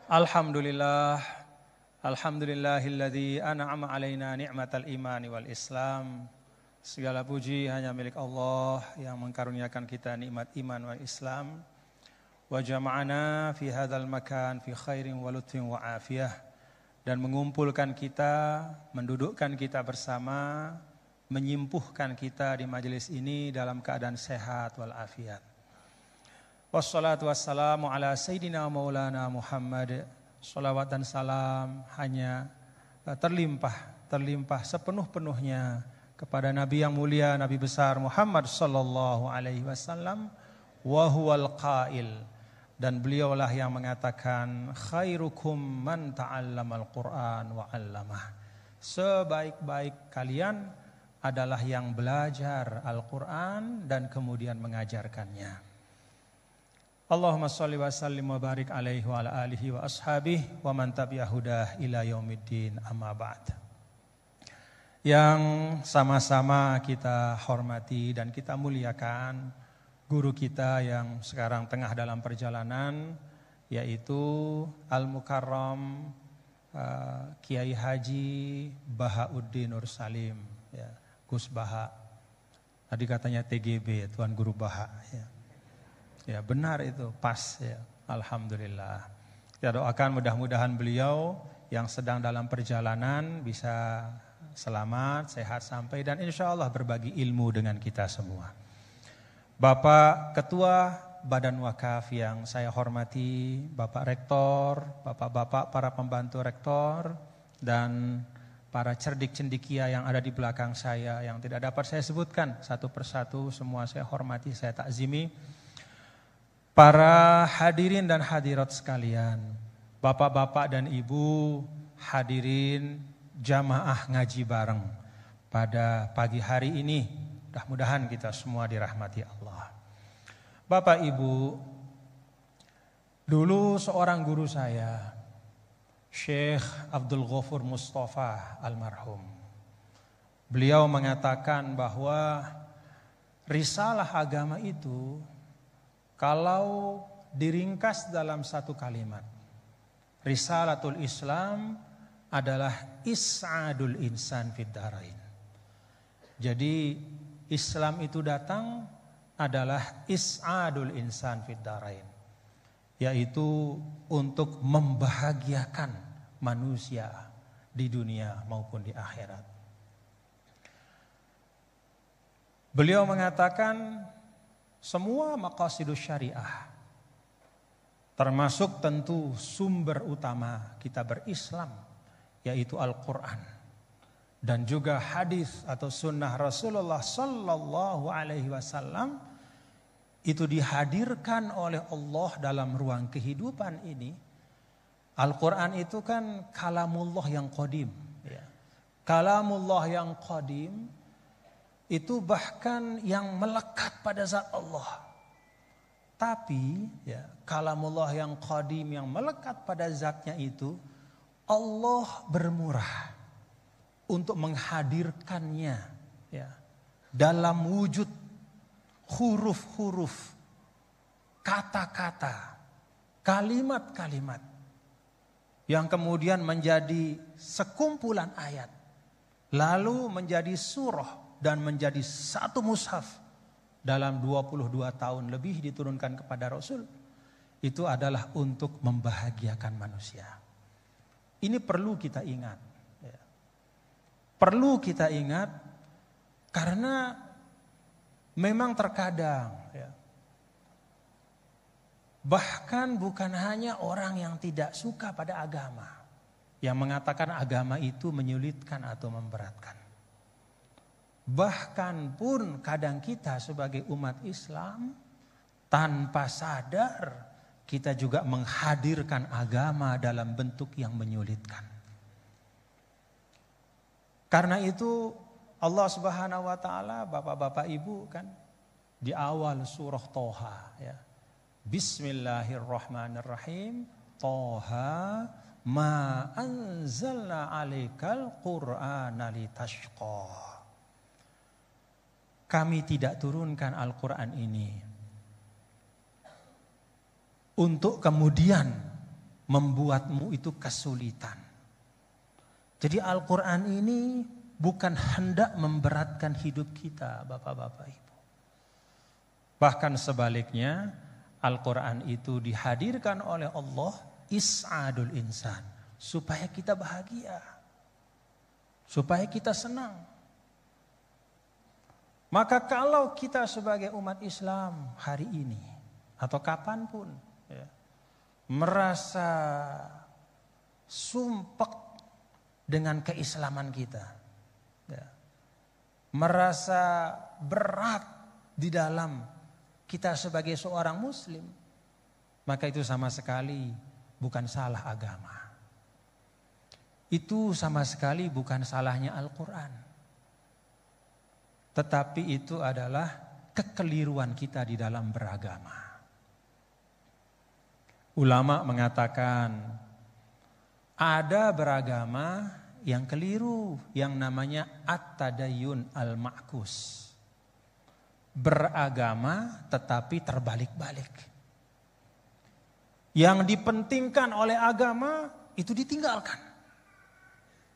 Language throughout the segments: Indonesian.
Alhamdulillah, alhamdulillahilladzi an'ama alaina ni'matal imani wal islam. Segala puji hanya milik Allah yang mengkaruniakan kita nikmat iman wal islam. Wa jama'ana fi hadzal makan fi khairin wa lutfin wa afiyah, dan mengumpulkan kita, mendudukkan kita bersama, menyimpuhkan kita di majelis ini dalam keadaan sehat wal afiat. Wassalatu wassalamu ala sayyidina maulana Muhammad. Salawat dan salam hanya terlimpah sepenuh-penuhnya kepada Nabi yang mulia, Nabi besar Muhammad sallallahu alaihi wasallam. Wa huwal qail, dan beliaulah yang mengatakan khairukum man ta'allamal Qur'an wa 'allamah. Sebaik-baik kalian adalah yang belajar Al-Qur'an dan kemudian mengajarkannya. Allahumma shalli wa sallim wa barik alaihi wa ala alihi wa ashabihi wa man tabi'a hudah ila yaumiddin, amma ba'd. Yang sama-sama kita hormati dan kita muliakan guru kita yang sekarang tengah dalam perjalanan, yaitu Al-Mukarram Kiai Haji Bahauddin Nur Salim, ya, Gus Baha. Tadi katanya TGB, Tuan Guru Baha, ya. Ya benar itu, pas ya. Alhamdulillah. Kita doakan mudah-mudahan beliau yang sedang dalam perjalanan bisa selamat, sehat sampai, dan insya Allah berbagi ilmu dengan kita semua. Bapak Ketua Badan Wakaf yang saya hormati, Bapak Rektor, Bapak-bapak para pembantu Rektor, dan para cerdik cendikia yang ada di belakang saya yang tidak dapat saya sebutkan satu persatu, semua saya hormati, saya takzimi. Para hadirin dan hadirat sekalian, bapak-bapak dan ibu hadirin jamaah ngaji bareng pada pagi hari ini, mudah-mudahan kita semua dirahmati Allah. Bapak ibu, dulu seorang guru saya, Syekh Abdul Ghafur Mustafa almarhum, beliau mengatakan bahwa risalah agama itu kalau diringkas dalam satu kalimat, Risalatul Islam adalah is'adul insan fid dharain. Jadi Islam itu datang adalah is'adul insan fid dharain, yaitu untuk membahagiakan manusia di dunia maupun di akhirat. Beliau mengatakan semua maqasidus syariah, termasuk tentu sumber utama kita berislam, yaitu Al-Quran, dan juga hadis atau sunnah Rasulullah Sallallahu Alaihi Wasallam, itu dihadirkan oleh Allah dalam ruang kehidupan ini. Al-Quran itu kan kalamullah yang qadim, ya. Kalamullah yang qadim itu bahkan yang melekat pada zat Allah. Tapi ya, kalamullah yang qadim yang melekat pada zatnya itu, Allah bermurah untuk menghadirkannya, ya, dalam wujud huruf-huruf, kata-kata, kalimat-kalimat yang kemudian menjadi sekumpulan ayat, lalu menjadi surah dan menjadi satu mushaf dalam 22 tahun lebih diturunkan kepada Rasul. Itu adalah untuk membahagiakan manusia. Ini perlu kita ingat, ya. Perlu kita ingat karena memang terkadang, ya, bahkan bukan hanya orang yang tidak suka pada agama yang mengatakan agama itu menyulitkan atau memberatkan. Bahkan pun kadang kita sebagai umat Islam tanpa sadar kita juga menghadirkan agama dalam bentuk yang menyulitkan. Karena itu Allah Subhanahu wa taala, bapak-bapak ibu, kan di awal surah Toha, ya, Bismillahirrahmanirrahim, Toha ma anzalna 'alaikal Qur'ana litashqa. Kami tidak turunkan Al-Quran ini untuk kemudian membuatmu itu kesulitan. Jadi Al-Quran ini bukan hendak memberatkan hidup kita, Bapak-bapak Ibu. Bahkan sebaliknya, Al-Quran itu dihadirkan oleh Allah is'adul insan, supaya kita bahagia, supaya kita senang. Maka kalau kita sebagai umat Islam hari ini atau kapanpun ya, merasa sumpek dengan keislaman kita, ya, merasa berat di dalam kita sebagai seorang muslim, maka itu sama sekali bukan salah agama. Itu sama sekali bukan salahnya Al-Quran. Tetapi itu adalah kekeliruan kita di dalam beragama. Ulama mengatakan ada beragama yang keliru yang namanya at-tadayyun al-ma'kus. Beragama tetapi terbalik-balik. Yang dipentingkan oleh agama itu ditinggalkan.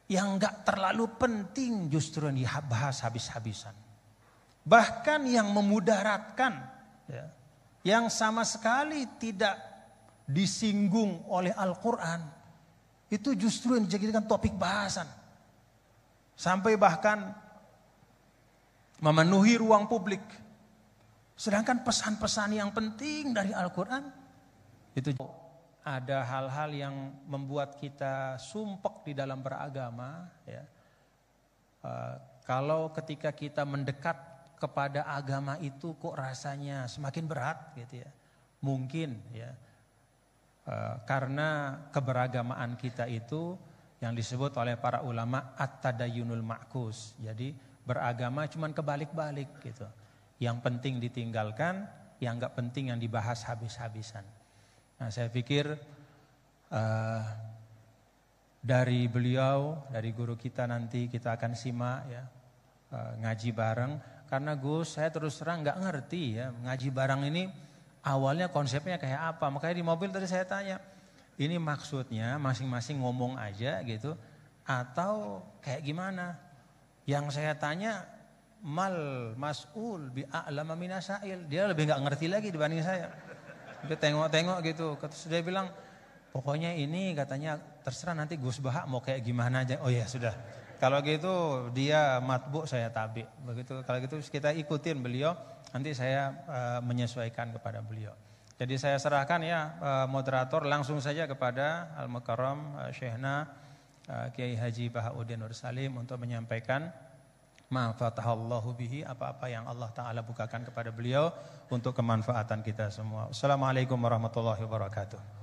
Yang enggak terlalu penting justru yang dibahas habis-habisan. Bahkan yang memudaratkan, ya, yang sama sekali tidak disinggung oleh Al-Quran, itu justru yang dijadikan topik bahasan. Sampai bahkan memenuhi ruang publik. Sedangkan pesan-pesan yang penting dari Al-Quran itu ada hal-hal yang membuat kita sumpek di dalam beragama. Ya. Kalau ketika kita mendekat kepada agama itu kok rasanya semakin berat gitu ya. Mungkin ya. Karena keberagamaan kita itu yang disebut oleh para ulama at-tadayyunul ma'kus. Jadi beragama cuman kebalik-balik gitu. Yang penting ditinggalkan, yang enggak penting yang dibahas habis-habisan. Nah, saya pikir dari beliau, dari guru kita nanti kita akan simak ya, ngaji bareng. Karena Gus, saya terus terang enggak ngerti ya, ngaji bareng ini awalnya konsepnya kayak apa. Makanya di mobil tadi saya tanya, ini maksudnya masing-masing ngomong aja gitu atau kayak gimana? Yang saya tanya, mal mas'ul bi a'lama minasail. Dia lebih enggak ngerti lagi dibanding saya. Dia tengok-tengok gitu. Terus dia bilang, pokoknya ini katanya terserah nanti Gus Baha mau kayak gimana aja. Oh ya sudah. Kalau gitu dia matbu, saya tabi. Begitu. Kalau gitu kita ikutin beliau. Nanti saya menyesuaikan kepada beliau. Jadi saya serahkan ya moderator langsung saja kepada Al-Mukarram Syekhna Kiai Haji Bahauddin Nur Salim untuk menyampaikan ma fatahallahu bihi, apa-apa yang Allah Ta'ala bukakan kepada beliau untuk kemanfaatan kita semua. Assalamualaikum warahmatullahi wabarakatuh.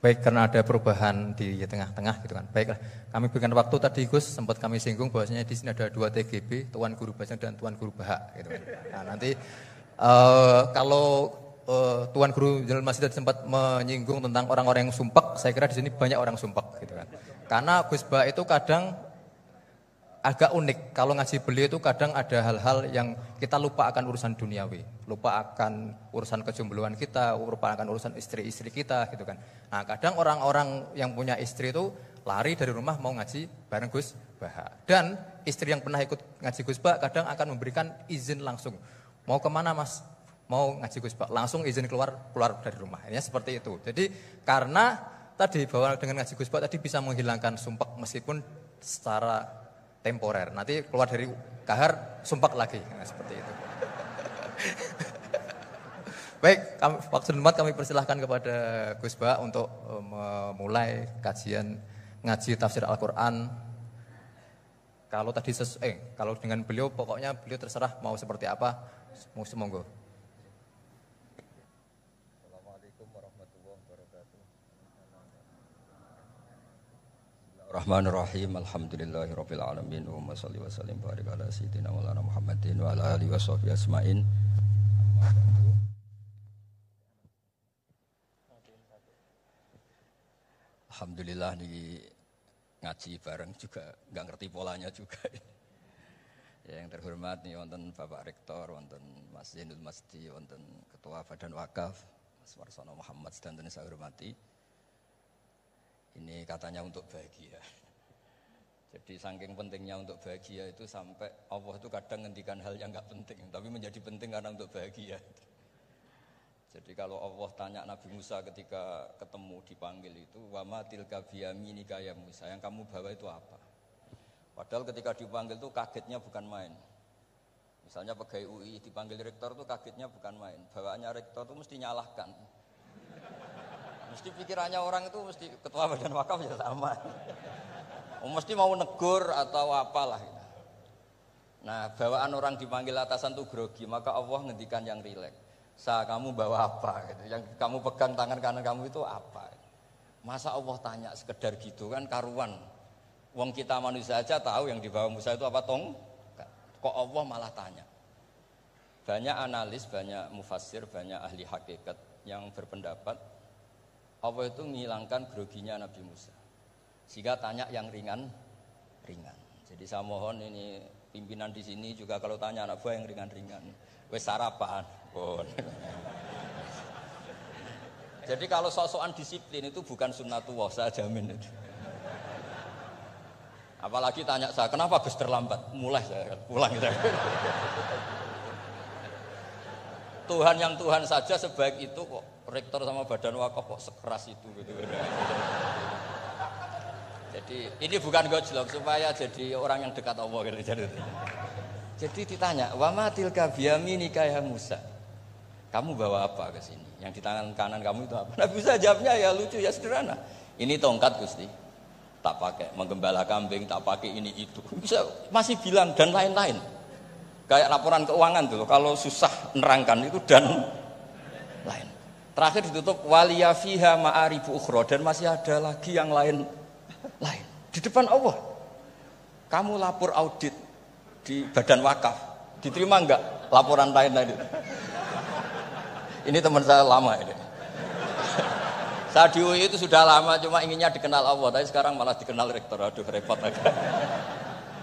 Baik, karena ada perubahan di tengah-tengah gitu kan. Baiklah, kami berikan waktu tadi Gus, sempat kami singgung bahwasanya di sini ada 2 TGB, Tuan Guru Bajang dan Tuan Guru Bahak gitu kan. Nah, nanti kalau Tuan Guru Jalul Masjid tadi sempat menyinggung tentang orang-orang yang sumpek, saya kira di sini banyak orang sumpek gitu kan. Karena Gus Bahak itu kadang agak unik. Kalau ngaji beliau itu kadang ada hal-hal yang kita lupa akan urusan duniawi, lupa akan urusan kejombloan kita, lupa akan urusan istri-istri kita gitu kan. Nah, kadang orang-orang yang punya istri itu lari dari rumah mau ngaji bareng Gus Bahak. Dan istri yang pernah ikut ngaji Gus Bahak kadang akan memberikan izin langsung. Mau kemana Mas? Mau ngaji Gus Bahak, langsung izin keluar dari rumah. Ini seperti itu. Jadi karena tadi bahwa dengan ngaji Gus Bahak tadi bisa menghilangkan sumpek meskipun secara temporer. Nanti keluar dari kahar sumpek lagi. Nah, seperti itu. Baik, waktu tempat kami persilahkan kepada Gus Bahak untuk memulai kajian ngaji tafsir Al-Quran. Kalau tadi kalau dengan beliau pokoknya beliau terserah mau seperti apa, monggo. Assalamualaikum warahmatullahi wabarakatuh. Bismillahirrahmanirrahim. Alhamdulillahirabbil alamin. Wa shalli wa sallim barik ala sayyidina Maulana Muhammadin wa ala alihi washabbihi ajmain. Alhamdulillah niki ngaji bareng juga nggak ngerti polanya juga. Ya, yang terhormat nih wonten Bapak Rektor, wonten Mas Zainul Masdi, wonten Ketua Badan Wakaf Mas Warsono Muhammad sedanten saya hormati. Ini katanya untuk bahagia. Jadi saking pentingnya untuk bahagia itu sampai Allah itu kadang ngendikan hal yang nggak penting, tapi menjadi penting karena untuk bahagia. Jadi kalau Allah tanya Nabi Musa ketika ketemu dipanggil itu, wa ma tilka biyaminika ya Musa, yang kamu bawa itu apa? Padahal ketika dipanggil itu kagetnya bukan main. Misalnya pegawai UI dipanggil rektor itu kagetnya bukan main. Bawaannya rektor itu mesti nyalahkan. Mesti pikirannya orang itu mesti ketua badan wakaf ya sama. Mesti mau negur atau apalah. Nah, bawaan orang dipanggil atasan itu grogi, maka Allah ngendikan yang rileks. Kamu bawa apa? Gitu. Yang kamu pegang tangan kanan kamu itu apa? Masa Allah tanya sekedar gitu kan karuan. Wong kita manusia aja tahu yang dibawa Musa itu apa tong? Kok Allah malah tanya? Banyak analis, banyak mufassir, banyak ahli hakikat yang berpendapat Allah itu menghilangkan groginya Nabi Musa. Sehingga tanya yang ringan. Jadi saya mohon ini pimpinan di sini juga kalau tanya anak buah yang ringan-ringan. Wes sarapan. Bon. Jadi kalau sok-sokan disiplin itu bukan sunnatullah, saya jamin itu. Apalagi tanya saya, kenapa Gus terlambat? Mulai saya pulang gitu. Tuhan yang Tuhan saja sebaik itu kok rektor sama badan wakaf kok sekeras itu gitu. Jadi ini bukan gojlok supaya jadi orang yang dekat Allah gitu. Jadi ditanya, wa ma tilka biyaminika ya Musa. Kamu bawa apa ke sini? Yang di tangan kanan kamu itu apa? Nabi Musa jawabnya ya lucu ya sederhana. Ini tongkat Gusti. Tak pakai menggembala kambing, tak pakai ini itu. Bisa masih bilang dan lain-lain. Kayak laporan keuangan tuh, kalau susah nerangkan itu dan lain. Terakhir ditutup waliya fiha ma'aribu ukhra dan masih ada lagi yang lain. Di depan Allah. Kamu lapor audit di badan wakaf, diterima enggak laporan lain tadi? Ini teman saya lama ini. Saya di UI itu sudah lama, cuma inginnya dikenal Allah, tapi sekarang malah dikenal rektor. Aduh repot agak.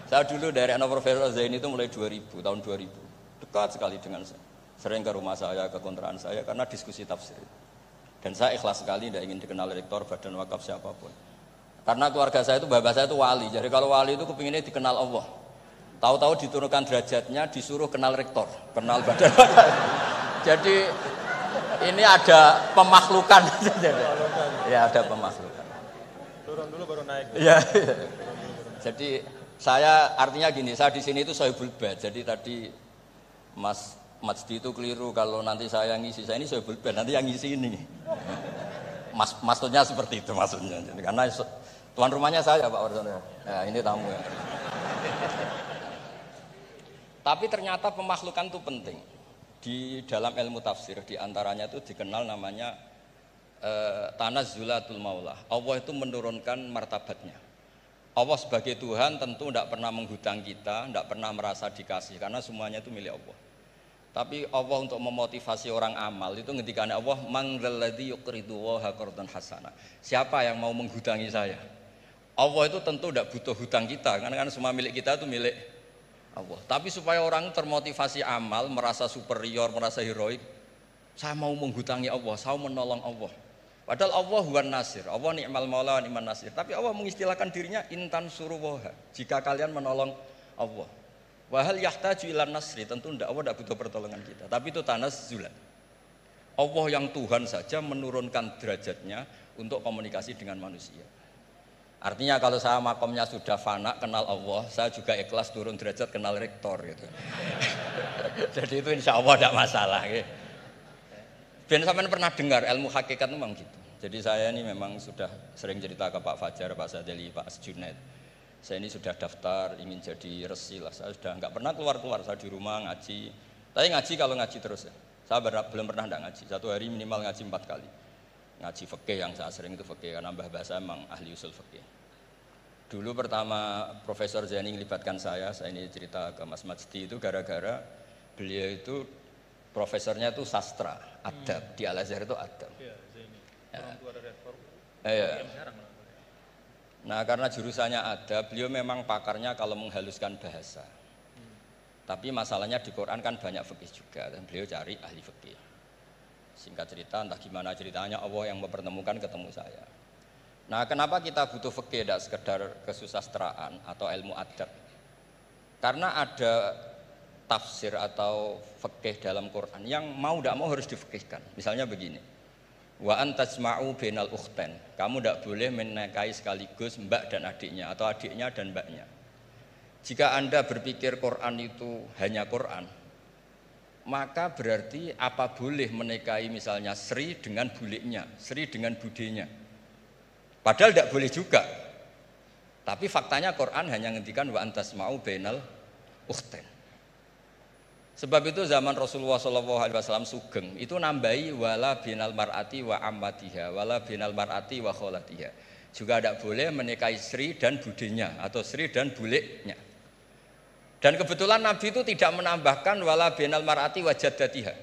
Saya dulu dari anak Profesor Zain itu mulai 2000, tahun 2000. Dekat sekali dengan saya. Sering ke rumah saya, ke kontrakan saya, karena diskusi tafsir. Dan saya ikhlas sekali, tidak ingin dikenal rektor, badan wakaf siapapun. Karena keluarga saya itu, bapak saya itu wali. Jadi kalau wali itu kepinginnya dikenal Allah. Tahu-tahu diturunkan derajatnya, disuruh kenal rektor, kenal badan wakaf. Jadi ini ada pemakhlukan. Ya ada pemakhlukan. Turun dulu baru naik. Ya. Jadi saya artinya gini, saya di sini itu sohibul bait. Jadi tadi Mas Majdi itu keliru kalau nanti saya ngisi. Saya ini sohibul bait, nanti yang ngisi ini. Maksudnya seperti itu maksudnya. Jadi, karena tuan rumahnya saya Pak Warsono. Ya, ini tamu ya. Tapi ternyata pemakhlukan itu penting. Di dalam ilmu tafsir diantaranya itu dikenal namanya tanazzulatul maulah. Allah itu menurunkan martabatnya. Allah sebagai Tuhan tentu tidak pernah menghutang kita, tidak pernah merasa dikasih karena semuanya itu milik Allah. Tapi Allah untuk memotivasi orang amal itu ngendikan Allah mangzalladzi yuqridu waha qardan hasana. Siapa yang mau menghutangi saya? Allah itu tentu tidak butuh hutang kita karena kan semua milik kita itu milik Allah. Tapi supaya orang termotivasi amal, merasa superior, merasa heroik, saya mau menghutangi Allah, saya mau menolong Allah. Padahal Allah huwan nasir, Allah ni'mal maula wa ni'man nasir. Tapi Allah mengistilahkan dirinya intan suruwaha, jika kalian menolong Allah. Wahal yahtaju ilan nasri, tentu Allah tidak butuh pertolongan kita. Tapi itu tanazzulan. Allah yang Tuhan saja menurunkan derajatnya untuk komunikasi dengan manusia. Artinya kalau saya makomnya sudah fana kenal Allah, saya juga ikhlas turun derajat kenal rektor gitu. Jadi itu insya Allah tidak masalah. Gitu. Ben sampean pernah dengar ilmu hakikat itu memang gitu. Jadi saya ini memang sudah sering cerita ke Pak Fajar, Pak Sadeli, Pak Junaid. Saya ini sudah daftar ingin jadi resi lah. Saya sudah nggak pernah keluar, saya di rumah ngaji. Tapi ngaji kalau ngaji terus ya. Saya belum pernah nggak ngaji. Satu hari minimal ngaji 4 kali. Ngaji fikih yang saya sering itu fikih karena Mbah Bahasa memang ahli usul fikih. Dulu pertama Profesor Zaini melibatkan saya ini cerita ke Mas Majdi itu gara-gara beliau itu profesornya itu sastra, adab, di Al-Azhar itu adab. Iya, Zaini. Orang tua dari reform. Iya. Nah, karena jurusannya ada, beliau memang pakarnya kalau menghaluskan bahasa. Tapi masalahnya di Quran kan banyak fikih juga, dan beliau cari ahli fikih. Singkat cerita, entah gimana ceritanya, Allah yang mempertemukan ketemu saya. Nah, kenapa kita butuh fikih, tidak sekedar kesusastraan atau ilmu adab? Karena ada tafsir atau fikih dalam Quran yang mau tidak mau harus difikihkan. Misalnya begini, wa antasma'u bainal ukhtain. Kamu tidak boleh menikahi sekaligus mbak dan adiknya atau adiknya dan mbaknya. Jika Anda berpikir Quran itu hanya Quran, maka berarti apa boleh menikahi misalnya Sri dengan buliknya, Sri dengan budenya. Padahal tidak boleh juga. Tapi faktanya Quran hanya ngendikan wa antasma'u bainal ukhtain. Sebab itu zaman Rasulullah SAW sugeng itu nambahi wala binal mar'ati wa ammatiha wala binal mar'ati wa kholatiha. Juga tidak boleh menikahi Sri dan budenya atau Sri dan buliknya. Dan kebetulan Nabi itu tidak menambahkan wala binal mar'ati wa jaddatiha.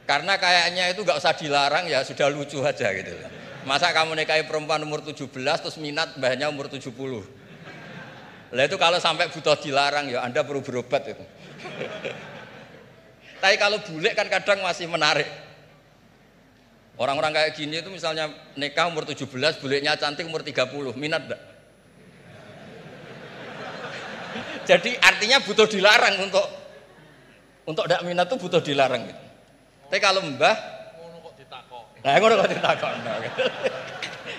Karena kayaknya itu nggak usah dilarang, ya sudah lucu aja gitu. Masa kamu nikahi perempuan umur 17 terus minat mbahnya umur 70. Lah itu kalau sampai butuh dilarang, ya Anda perlu berobat itu. Tapi kalau bulik kan kadang masih menarik. Orang-orang kayak gini itu misalnya nikah umur 17, buliknya cantik umur 30, minat enggak? Jadi artinya butuh dilarang untuk enggak minat itu butuh dilarang gitu. Tapi kalau mbah ngono kok ditakok. Nah, ngono kok ditakok.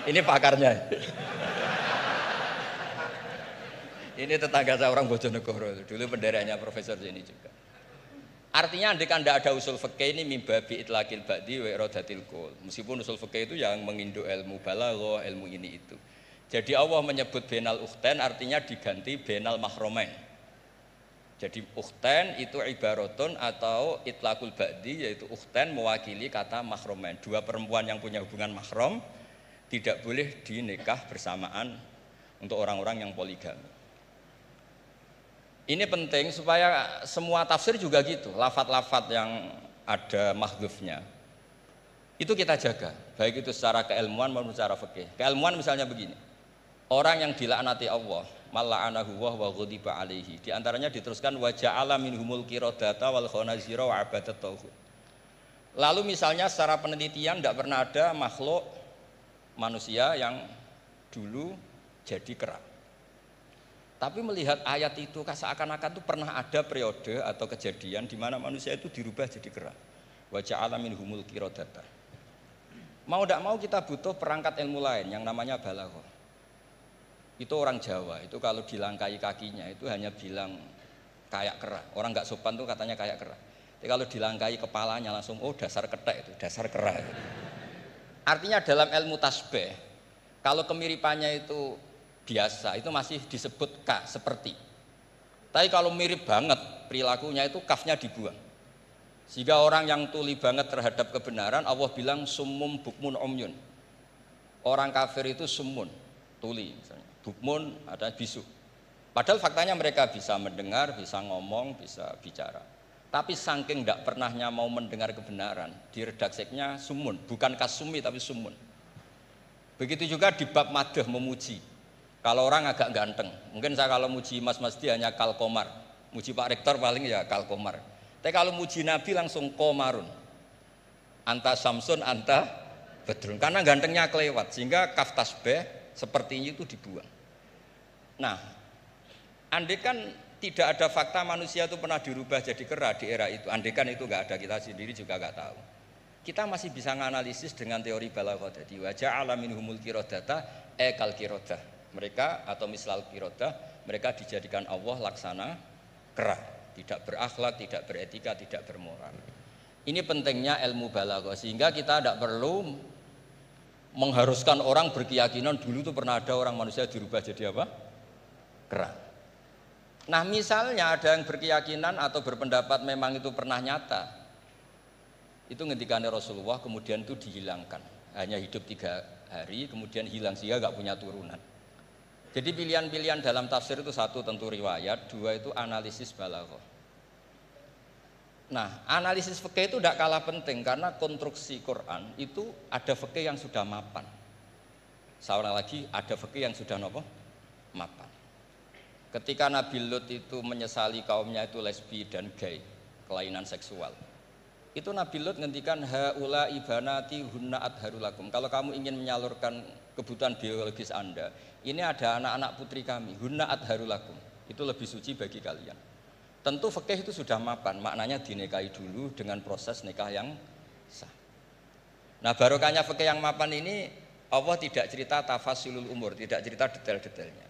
Ini pakarnya. Ini tetangga saya orang Bojonegoro, dulu benderanya Profesor Zeni juga. Artinya andai kan tidak ada usul fikih ini mimba bi itlaqil ba'di wa iradatil qul. Meskipun usul fikih itu yang menginduk ilmu balaghah, ilmu ini itu. Jadi Allah menyebut bainal ukhtain artinya diganti bainal mahromain. Jadi ukhtain itu ibaratun atau itlaqul ba'di, yaitu ukhtain mewakili kata mahromain. Dua perempuan yang punya hubungan mahram tidak boleh dinikah bersamaan untuk orang-orang yang poligami. Ini penting supaya semua tafsir juga gitu, lafat-lafat yang ada mahdzufnya itu kita jaga, baik itu secara keilmuan maupun secara fikih. Keilmuan misalnya begini, orang yang dilaknati Allah, mala'anahu wa ghadiba alaihi, di antaranya diteruskan wa ja'ala minhumul qiradata wal khanazira wa abadat tauhid. Lalu misalnya secara penelitian tidak pernah ada makhluk manusia yang dulu jadi kera. Tapi melihat ayat itu seakan-akan itu pernah ada periode atau kejadian di mana manusia itu dirubah jadi kera. Wa ja'ala minhumul qiradata. Mau tidak mau kita butuh perangkat ilmu lain yang namanya balaghah. Itu orang Jawa, itu kalau dilangkai kakinya itu hanya bilang kayak kera. Orang nggak sopan tuh katanya kayak kera. Tapi kalau dilangkai kepalanya langsung oh dasar ketek itu, dasar kera. Artinya dalam ilmu tasbih, kalau kemiripannya itu biasa itu masih disebut ka seperti. Tapi kalau mirip banget perilakunya itu kafnya dibuang. Sehingga orang yang tuli banget terhadap kebenaran Allah bilang summum bukmun umyun. Orang kafir itu summun, tuli misalnya. Bukmun ada bisu. Padahal faktanya mereka bisa mendengar, bisa ngomong, bisa bicara. Tapi saking tidak pernahnya mau mendengar kebenaran, di redaksinya summun, bukan kasumi tapi summun. Begitu juga di bab madh memuji. Kalau orang agak ganteng, mungkin saya kalau muji Mas Masdi hanya kalkomar, muji Pak Rektor paling ya kalkomar. Tapi kalau muji Nabi langsung komarun, anta samsun, anta bedrun, karena gantengnya kelewat, sehingga kaf tasbih sepertinya itu dibuang. Nah, andai kan tidak ada fakta manusia itu pernah dirubah jadi kera di era itu, andai kan itu nggak ada, kita sendiri juga nggak tahu. Kita masih bisa menganalisis dengan teori balaghah tadi, wa ja'ala minhumul qiradata kal qiradah. Mereka atau mislal qirodah, mereka dijadikan Allah laksana kera, tidak berakhlak, tidak beretika, tidak bermoral. Ini pentingnya ilmu balaghah, sehingga kita tidak perlu mengharuskan orang berkeyakinan dulu itu pernah ada orang manusia dirubah jadi apa? Kera. Nah misalnya ada yang berkeyakinan atau berpendapat memang itu pernah nyata, itu ngendikannya Rasulullah kemudian itu dihilangkan, hanya hidup 3 hari kemudian hilang sehingga nggak punya turunan. Jadi pilihan-pilihan dalam tafsir itu satu tentu riwayat, dua itu analisis balaghah. Nah, analisis fikih itu tidak kalah penting karena konstruksi Quran itu ada fikih yang sudah mapan. Seorang lagi ada fikih yang sudah nopo mapan. Ketika Nabi Lut itu menyesali kaumnya itu lesbi dan gay, kelainan seksual. Itu Nabi Lut ngendikan haula ibanati hunna adharulakum. Kalau kamu ingin menyalurkan kebutuhan biologis Anda, ini ada anak-anak putri kami, hunna adharulakum. Itu lebih suci bagi kalian. Tentu fikih itu sudah mapan, maknanya dinikahi dulu dengan proses nikah yang sah. Nah, barokahnya fikih yang mapan ini Allah tidak cerita tafasilul umur, tidak cerita detail-detailnya.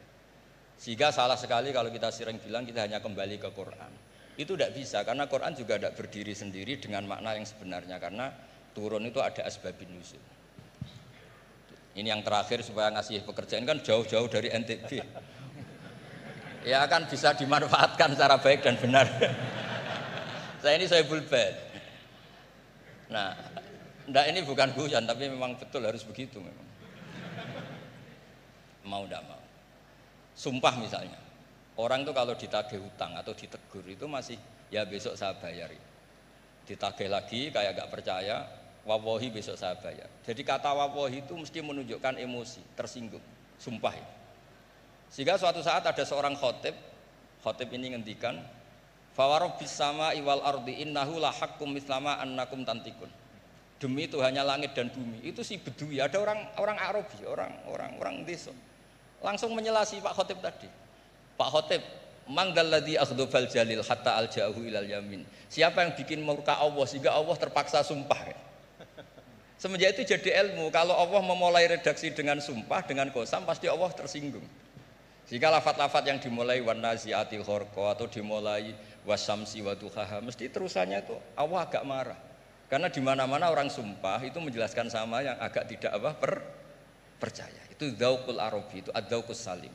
Sehingga salah sekali kalau kita sering bilang kita hanya kembali ke Quran. Itu tidak bisa, karena Quran juga tidak berdiri sendiri dengan makna yang sebenarnya. Karena turun itu ada asbabun nuzul. Ini yang terakhir supaya ngasih pekerjaan kan jauh-jauh dari NTB. Ya kan bisa dimanfaatkan secara baik dan benar. Saya bulbet. Nah, enggak, ini bukan guyon, tapi memang betul harus begitu memang. Mau enggak mau. Sumpah misalnya, orang itu kalau ditagih hutang atau ditegur itu masih ya besok saya bayar. Ditagih lagi kayak gak percaya, wawahi besok saya bayar. Jadi kata wawahi itu mesti menunjukkan emosi, tersinggung, sumpah ya. Sehingga suatu saat ada seorang khotib ini ngendikan, fawarobbis sama iwal ardi innahu lahakum mislama annakum tantikun. Demi Tuhannya langit dan bumi. Itu si Bedui, ada orang Arabi, orang desa. Langsung menyelasi Pak Khotib tadi. Pak Khotib, manggalladzi akhdhafal jalil hatta alja'ahu ilal yamin. Siapa yang bikin murka Allah sehingga Allah terpaksa sumpah. Semenjak itu jadi ilmu, kalau Allah memulai redaksi dengan sumpah, dengan qasam, pasti Allah tersinggung. Sehingga lafat-lafat yang dimulai wan nazi'atil gharqa atau dimulai wasamsi wa duhaha, mesti terusannya itu Allah agak marah. Karena di mana-mana orang sumpah itu menjelaskan sama yang agak tidak percaya. Itu dzauqul arabi, itu adzauqus salim.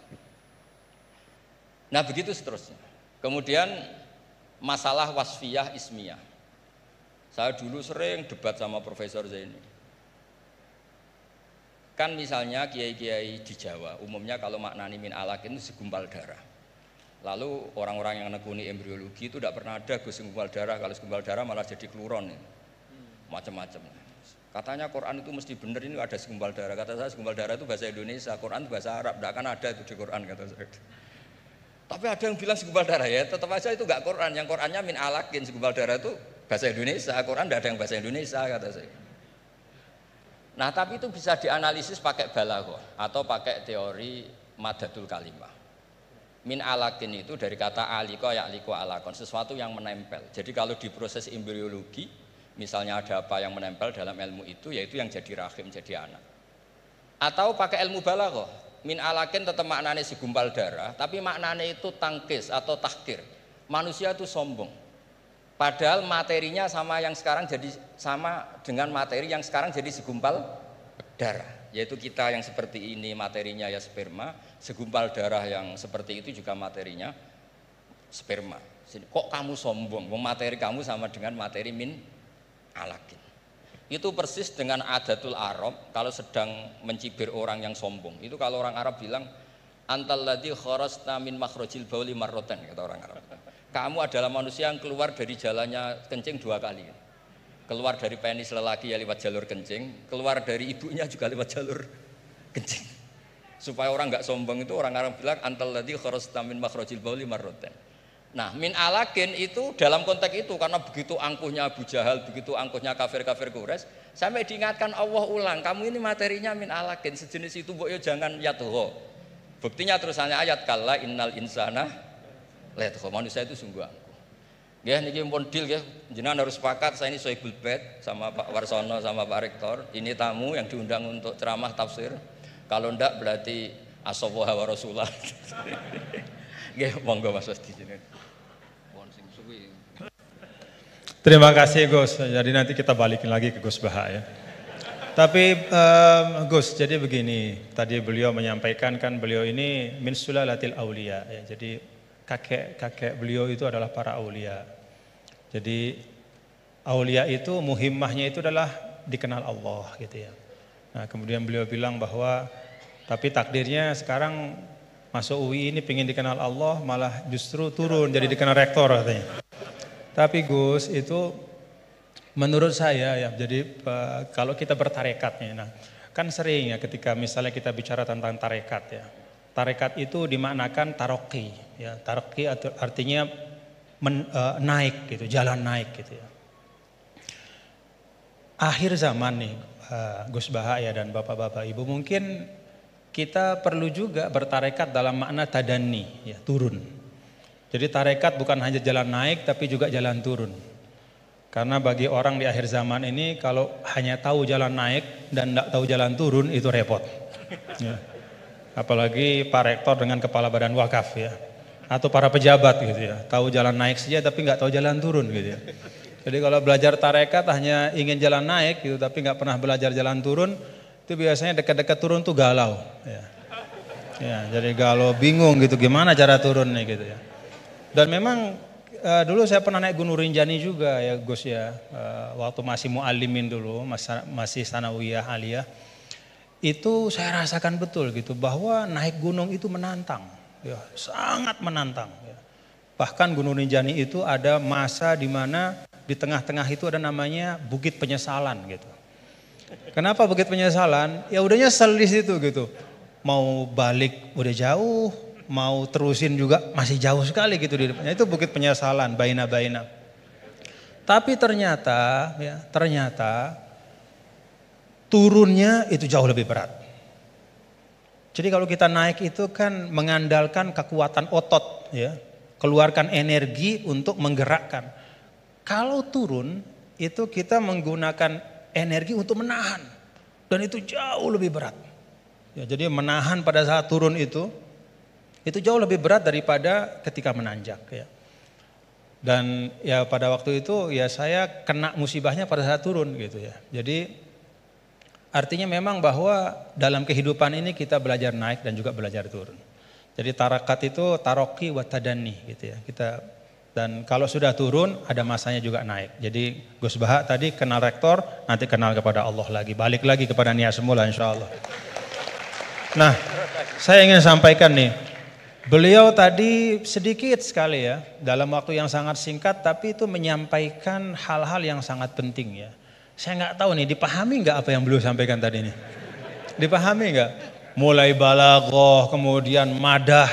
Nah, begitu seterusnya. Kemudian masalah wasfiyah ismiyah. Saya dulu sering debat sama Profesor Zaini. Kan misalnya kiai-kiai di Jawa, umumnya kalau maknani min alakin itu segumpal darah. Lalu orang-orang yang nekuni embriologi itu tidak pernah ada segumpal darah. Kalau segumpal darah malah jadi kluron. Macam-macam. Katanya Quran itu mesti benar, ini ada segumpal darah. Kata saya segumpal darah itu bahasa Indonesia, Quran itu bahasa Arab, tidak akan ada itu di Quran, kata saya. Tapi ada yang bilang segumpal darah, ya tetap aja itu enggak Quran. Yang Qurannya min alakin, segumpal darah itu bahasa Indonesia, Quran tidak ada yang bahasa Indonesia, kata saya. Nah, tapi itu bisa dianalisis pakai balaghah atau pakai teori madatul kalimah. Min alakin itu dari kata aliko ya'liku alakon, sesuatu yang menempel. Jadi kalau di proses embriologi, misalnya ada apa yang menempel dalam ilmu itu, yaitu yang jadi rahim, jadi anak. Atau pakai ilmu balaghah, min alakin tetap maknanya segumpal darah, tapi maknanya itu tangkis atau tahkir. Manusia itu sombong. Padahal materinya sama yang sekarang jadi sama dengan materi yang sekarang jadi segumpal darah. Yaitu kita yang seperti ini materinya ya sperma, segumpal darah yang seperti itu juga materinya sperma. Kok kamu sombong? Materi kamu sama dengan materi min alakin. Itu persis dengan adatul Arab kalau sedang mencibir orang yang sombong. Itu kalau orang Arab bilang antal ladzi kharasta min makhrajil bauli marratan, kata orang Arab. Kamu adalah manusia yang keluar dari jalannya kencing 2 kali. Keluar dari penis lelaki ya lewat jalur kencing, keluar dari ibunya juga lewat jalur kencing. Supaya orang enggak sombong itu orang Arab bilang antal ladzi kharasta min makhrajil bauli marratan. Nah, min alakin itu dalam konteks itu karena begitu angkuhnya Abu Jahal, begitu angkuhnya kafir-kafir Quraisy, sampai diingatkan Allah ulang, kamu ini materinya min alakin, sejenis itu mbok yo jangan yatuho. Buktinya terusannya ayat kalla innal insana layatuho, manusia itu sungguh angkuh. Nggih niki pun deal nggih, jenengan harus sepakat saya ini Sohibul Bait sama Pak Warsono sama Pak Rektor, ini tamu yang diundang untuk ceramah tafsir. Kalau ndak berarti asawaha wa rasulullah. Nggih monggo Mas Wasti jenengan. Terima kasih Gus. Jadi nanti kita balikin lagi ke Gus Baha ya. Tapi Gus, jadi begini. Tadi beliau menyampaikan kan beliau ini min sulalatil aulia ya. Jadi kakek beliau itu adalah para aulia. Jadi aulia itu muhimmahnya itu adalah dikenal Allah gitu ya. Nah, kemudian beliau bilang bahwa tapi takdirnya sekarang masuk UI ini pengen dikenal Allah malah justru turun jadi dikenal rektor katanya. Tapi Gus itu menurut saya ya, jadi kalau kita bertarekatnya, nah Kan sering ya ketika misalnya kita bicara tentang tarekat ya. Tarekat itu dimaknakan taroki ya. Taroki artinya naik gitu, jalan naik gitu ya. Akhir zaman nih Gus Bahaya dan bapak-bapak ibu, mungkin kita perlu juga bertarekat dalam makna tadani ya, turun. Jadi tarekat bukan hanya jalan naik tapi juga jalan turun. Karena bagi orang di akhir zaman ini kalau hanya tahu jalan naik dan tidak tahu jalan turun itu repot. Ya. Apalagi Pak Rektor dengan Kepala Badan Wakaf ya. Atau para pejabat gitu ya. Tahu jalan naik saja tapi nggak tahu jalan turun gitu ya. Jadi kalau belajar tarekat hanya ingin jalan naik gitu tapi nggak pernah belajar jalan turun, itu biasanya dekat-dekat turun tuh galau. Ya. Ya, jadi galau, bingung gitu gimana cara turunnya gitu ya. Dan memang dulu saya pernah naik Gunung Rinjani juga ya Gus ya, waktu masih mu'alimin dulu, masih sanawiyah aliyah, itu saya rasakan betul gitu bahwa naik gunung itu menantang, ya, sangat menantang. Ya. Bahkan Gunung Rinjani itu ada masa di mana di tengah-tengah itu ada namanya Bukit Penyesalan gitu. Kenapa Bukit Penyesalan? Ya udah nyesel di situ gitu, mau balik udah jauh. Mau terusin juga masih jauh sekali gitu di depannya. Itu Bukit Penyesalan, baina-baina. Tapi ternyata turunnya itu jauh lebih berat. Jadi kalau kita naik itu kan mengandalkan kekuatan otot ya, keluarkan energi untuk menggerakkan. Kalau turun itu kita menggunakan energi untuk menahan dan itu jauh lebih berat. Ya, jadi menahan pada saat turun itu jauh lebih berat daripada ketika menanjak ya. Dan ya pada waktu itu ya saya kena musibahnya pada saat turun gitu ya. Jadi artinya memang bahwa dalam kehidupan ini kita belajar naik dan juga belajar turun. Jadi tarakat itu taroki wa tadani gitu ya. Dan kalau sudah turun ada masanya juga naik. Jadi Gus Baha tadi kenal rektor, nanti kenal kepada Allah lagi. Balik lagi kepada niat semula insyaallah. Nah, saya ingin sampaikan nih. Beliau tadi sedikit sekali ya, dalam waktu yang sangat singkat tapi itu menyampaikan hal-hal yang sangat penting ya. Saya nggak tahu nih dipahami nggak apa yang beliau sampaikan tadi nih? Dipahami nggak? Mulai balaghah, kemudian madah.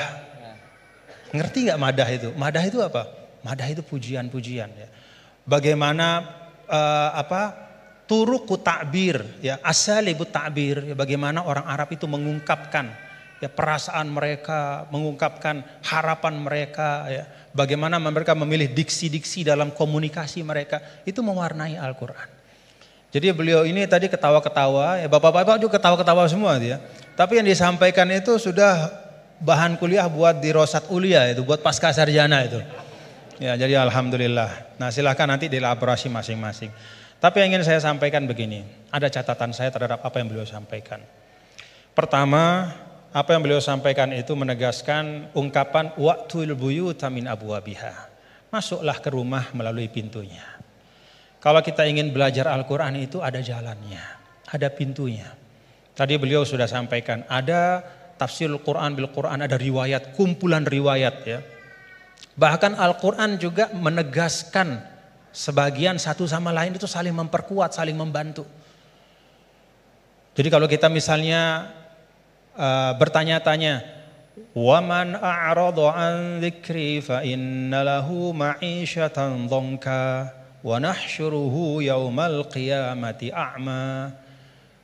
Ngerti nggak madah itu? Madah itu apa? Madah itu pujian-pujian ya. Bagaimana turuqu ta'bir ya, asalibu ta'bir ya, bagaimana orang Arab itu mengungkapkan ya perasaan mereka, mengungkapkan harapan mereka ya. Bagaimana mereka memilih diksi-diksi dalam komunikasi mereka, itu mewarnai Al-Qur'an. Jadi beliau ini tadi ketawa-ketawa, ya bapak-bapak juga ketawa-ketawa semua ya. Tapi yang disampaikan itu sudah bahan kuliah buat di Rosat Ulia itu, buat pasca sarjana itu. Ya, jadi alhamdulillah. Nah, silahkan nanti dielaborasi masing-masing. Tapi yang ingin saya sampaikan begini, ada catatan saya terhadap apa yang beliau sampaikan. Pertama, apa yang beliau sampaikan itu menegaskan ungkapan wa'tul buyuta min abwabiha. Masuklah ke rumah melalui pintunya. Kalau kita ingin belajar Al-Qur'an itu ada jalannya, ada pintunya. Tadi beliau sudah sampaikan ada tafsirul Qur'an bil Qur'an, ada riwayat, kumpulan riwayat ya. Bahkan Al-Qur'an juga menegaskan sebagian satu sama lain itu saling memperkuat, saling membantu. Jadi kalau kita misalnya bertanya-tanya, waman a'rada an dzikri fa inna lahu ma'isyatan dhanka wa nahsyuruhu yaumal qiyamati a'ma.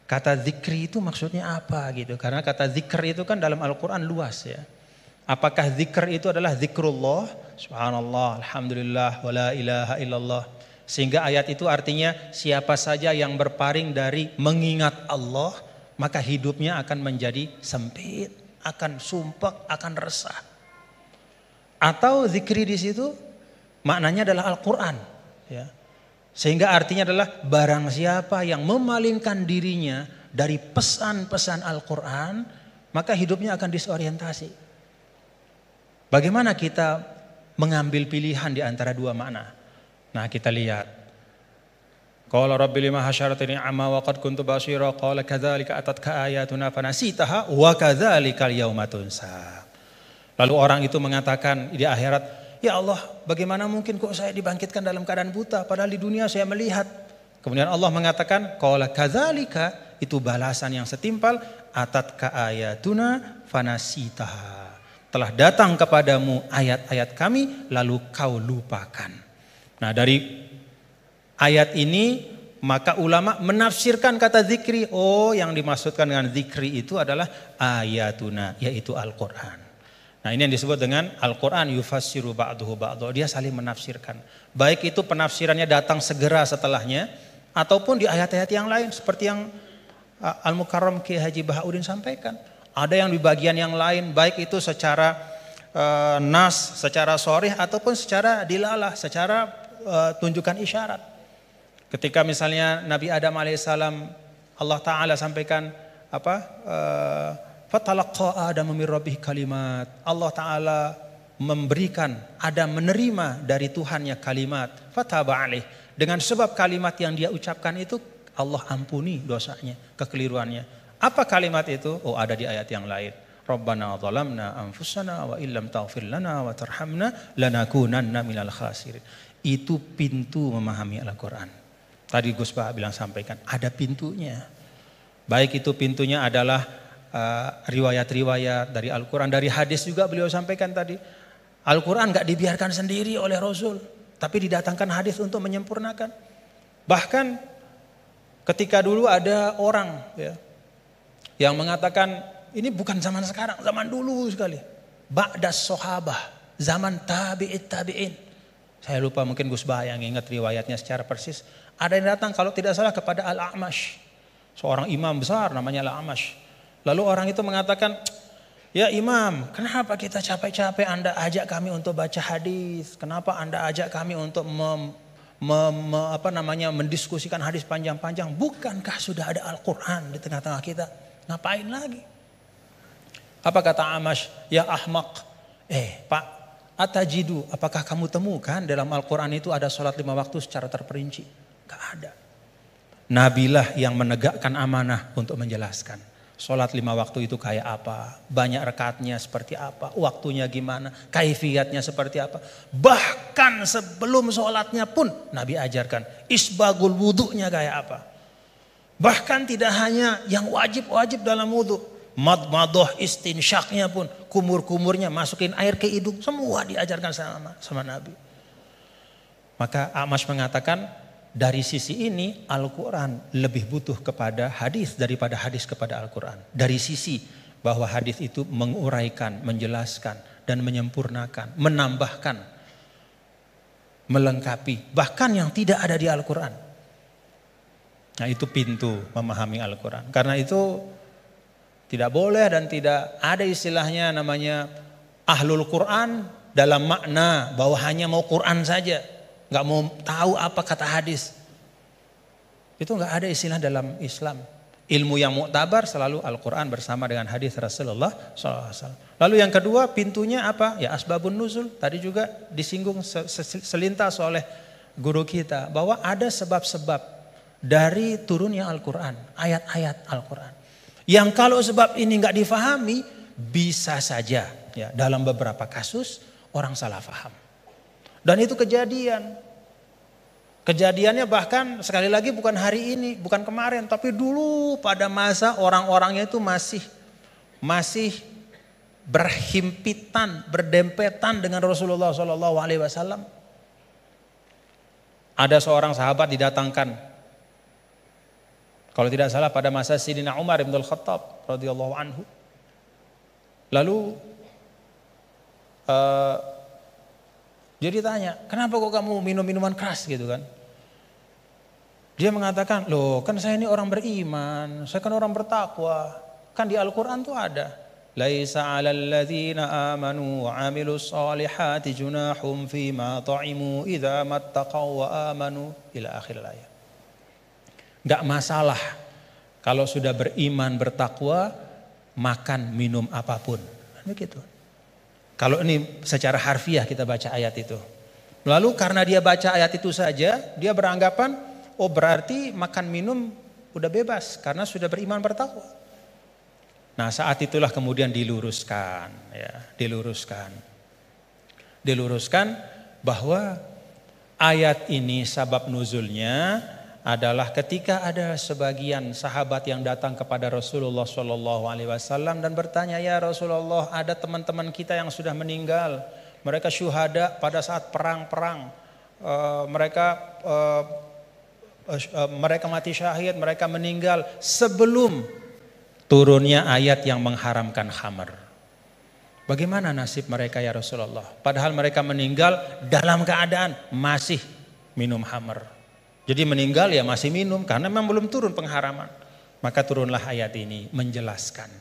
Kata zikri itu maksudnya apa gitu? Karena kata zikr itu kan dalam Al-Qur'an luas ya. Apakah zikr itu adalah zikrullah, subhanallah, alhamdulillah, wala ilaha illallah. Sehingga ayat itu artinya siapa saja yang berpaling dari mengingat Allah, maka hidupnya akan menjadi sempit, akan sumpek, akan resah. Atau zikri di situ maknanya adalah Al-Qur'an ya. Sehingga artinya adalah barang siapa yang memalingkan dirinya dari pesan-pesan Al-Qur'an, maka hidupnya akan disorientasi. Bagaimana kita mengambil pilihan di antara dua makna? Nah, kita lihat. Qala rabbi lima hasyartani amma wa qad kuntu basira qala kadzalika atatka ayatuna fanasitaha wa kadzalikal yauma tunsa. Lalu orang itu mengatakan di akhirat, ya Allah, bagaimana mungkin kok saya dibangkitkan dalam keadaan buta padahal di dunia saya melihat. Kemudian Allah mengatakan qala kadzalika itu balasan yang setimpal. Atatka ayatuna fanasitaha. Telah datang kepadamu ayat-ayat kami lalu kau lupakan. Nah, dari ayat ini maka ulama menafsirkan kata zikri. Oh, yang dimaksudkan dengan zikri itu adalah ayatuna, yaitu Al-Quran. Nah, ini yang disebut dengan Al-Quran yufassiru ba'duhu ba'duhu. Dia saling menafsirkan. Baik itu penafsirannya datang segera setelahnya, ataupun di ayat-ayat yang lain. Seperti yang Al-Mukarram Kiai Haji Bahauddin sampaikan. Ada yang di bagian yang lain, baik itu secara nas, secara sharih, ataupun secara dilalah, secara tunjukkan isyarat. Ketika misalnya Nabi Adam alaihissalam, Allah Ta'ala sampaikan fatalaqa Adam min rabbih kalimat. Allah Ta'ala memberikan Adam menerima dari Tuhannya kalimat. Fataba alaih. Dengan sebab kalimat yang dia ucapkan itu Allah ampuni dosanya, kekeliruannya. Apa kalimat itu? Oh, ada di ayat yang lain. Rabbana zalamna anfusana wa illam taghfir lana wa tarhamna lanakunanna minal khasirin. Itu pintu memahami Al-Quran. Tadi Gus Bah bilang sampaikan, ada pintunya. Baik itu pintunya adalah riwayat-riwayat dari Al-Quran, dari hadis juga beliau sampaikan tadi. Al-Quran gak dibiarkan sendiri oleh Rasul, tapi didatangkan hadis untuk menyempurnakan. Bahkan ketika dulu ada orang yang mengatakan ini bukan zaman sekarang, zaman dulu sekali. Ba'das sahabah, zaman tabi'in. Saya lupa, mungkin Gus Bah yang ingat riwayatnya secara persis. Ada yang datang kalau tidak salah kepada Al-A'mash, seorang imam besar namanya Al-A'mash. Lalu orang itu mengatakan, ya imam, kenapa kita capek-capek Anda ajak kami untuk baca hadis? Kenapa Anda ajak kami untuk mendiskusikan hadis panjang-panjang? Bukankah sudah ada Al-Quran di tengah-tengah kita? Ngapain lagi? Apa kata Amash? Ya ahmaq. Pak, atajidu, apakah kamu temukan dalam Al-Quran itu ada sholat 5 waktu secara terperinci? Gak ada. Nabilah yang menegakkan amanah untuk menjelaskan. Sholat 5 waktu itu kayak apa? Banyak rakaatnya seperti apa? Waktunya gimana? Kaifiyatnya seperti apa? Bahkan sebelum sholatnya pun Nabi ajarkan. Isbagul wudu'nya kayak apa? Bahkan tidak hanya yang wajib-wajib dalam wudu. Madmadoh istinsyaknya pun. Kumur-kumurnya masukin air ke hidung. Semua diajarkan sama Nabi. Maka Amash mengatakan, dari sisi ini Al-Quran lebih butuh kepada hadis daripada hadis kepada Al-Quran. Dari sisi bahwa hadis itu menguraikan, menjelaskan dan menyempurnakan, menambahkan, melengkapi, bahkan yang tidak ada di Al-Quran. Nah, itu pintu memahami Al-Quran. Karena itu tidak boleh dan tidak ada istilahnya namanya ahlul Quran dalam makna bahwa hanya mau Quran saja. Gak mau tahu apa kata hadis. Itu gak ada istilah dalam Islam. Ilmu yang muktabar selalu Al-Quran bersama dengan hadis Rasulullah SAW. Lalu yang kedua pintunya apa? Ya asbabun nuzul. Tadi juga disinggung selintas oleh guru kita. Bahwa ada sebab-sebab dari turunnya Al-Quran. Ayat-ayat Al-Quran. Yang kalau sebab ini gak difahami, bisa saja ya, dalam beberapa kasus orang salah faham. Dan itu kejadian. Kejadiannya bahkan sekali lagi bukan hari ini, bukan kemarin, tapi dulu pada masa orang-orangnya itu masih berhimpitan, berdempetan dengan Rasulullah SAW. Ada seorang sahabat didatangkan, kalau tidak salah pada masa Sayyidina Umar bin Al-Khattab radhiyallahu anhu. Lalu dia ditanya, kenapa kok kamu minum minuman keras gitu kan? Dia mengatakan, loh kan saya ini orang beriman, saya kan orang bertakwa. Kan di Al-Quran tuh ada. Laisa 'alal ladzina amanu wa 'amilus solihati junahum fima ta'imu idza mattaqaw wa amanu ila akhir ayat. Enggak masalah kalau sudah beriman bertakwa makan minum apapun. Begitu. Kalau ini secara harfiah kita baca ayat itu. Lalu karena dia baca ayat itu saja, dia beranggapan, oh berarti makan minum udah bebas karena sudah beriman bertakwa. Nah saat itulah kemudian diluruskan bahwa ayat ini sabab nuzulnya adalah ketika ada sebagian sahabat yang datang kepada Rasulullah SAW dan bertanya, ya Rasulullah, ada teman-teman kita yang sudah meninggal, mereka syuhada pada saat perang-perang, mereka mati syahid, mereka meninggal sebelum turunnya ayat yang mengharamkan khamar. Bagaimana nasib mereka ya Rasulullah? Padahal mereka meninggal dalam keadaan masih minum khamar. Jadi meninggal ya masih minum karena memang belum turun pengharaman. Maka turunlah ayat ini menjelaskan.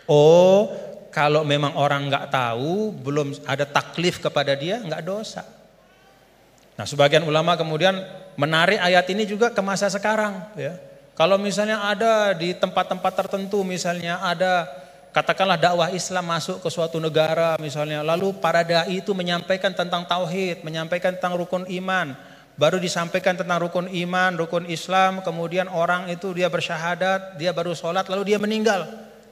Oh, kalau memang orang nggak tahu, belum ada taklif kepada dia, nggak dosa. Nah, sebagian ulama kemudian menarik ayat ini juga ke masa sekarang. Ya. Kalau misalnya ada di tempat-tempat tertentu, misalnya ada katakanlah dakwah Islam masuk ke suatu negara misalnya, lalu para dai itu menyampaikan tentang tauhid, menyampaikan tentang rukun iman. Baru disampaikan tentang rukun iman, rukun Islam, kemudian orang itu dia bersyahadat, dia baru sholat, lalu dia meninggal.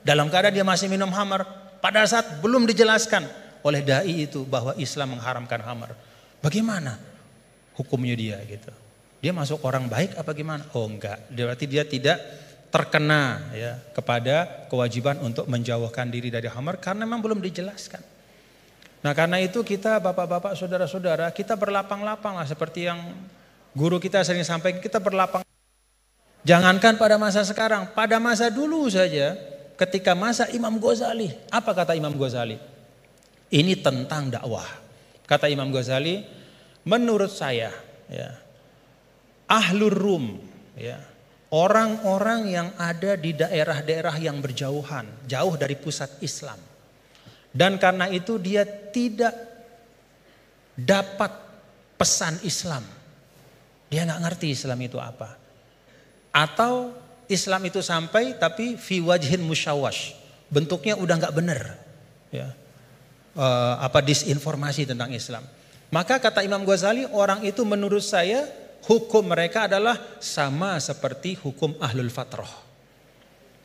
Dalam keadaan dia masih minum khamar. Pada saat belum dijelaskan oleh dai itu bahwa Islam mengharamkan khamar. Bagaimana hukumnya dia gitu? Dia masuk orang baik apa gimana? Oh enggak, berarti dia tidak terkena ya kepada kewajiban untuk menjauhkan diri dari khamar karena memang belum dijelaskan. Nah karena itu kita bapak-bapak saudara-saudara kita berlapang-lapang lah seperti yang guru kita sering sampaikan, kita berlapang. Jangankan pada masa sekarang, pada masa dulu saja ketika masa Imam Ghazali. Apa kata Imam Ghazali? Ini tentang dakwah. Kata Imam Ghazali, menurut saya ya, Ahlur Rum ya, orang-orang yang ada di daerah-daerah yang berjauhan, jauh dari pusat Islam. Dan karena itu dia tidak dapat pesan Islam. Dia nggak ngerti Islam itu apa. Atau Islam itu sampai tapi fi wajhin musyawash. Bentuknya udah nggak benar. Ya. Disinformasi tentang Islam. Maka kata Imam Ghazali, orang itu menurut saya hukum mereka adalah sama seperti hukum ahlul fatrah.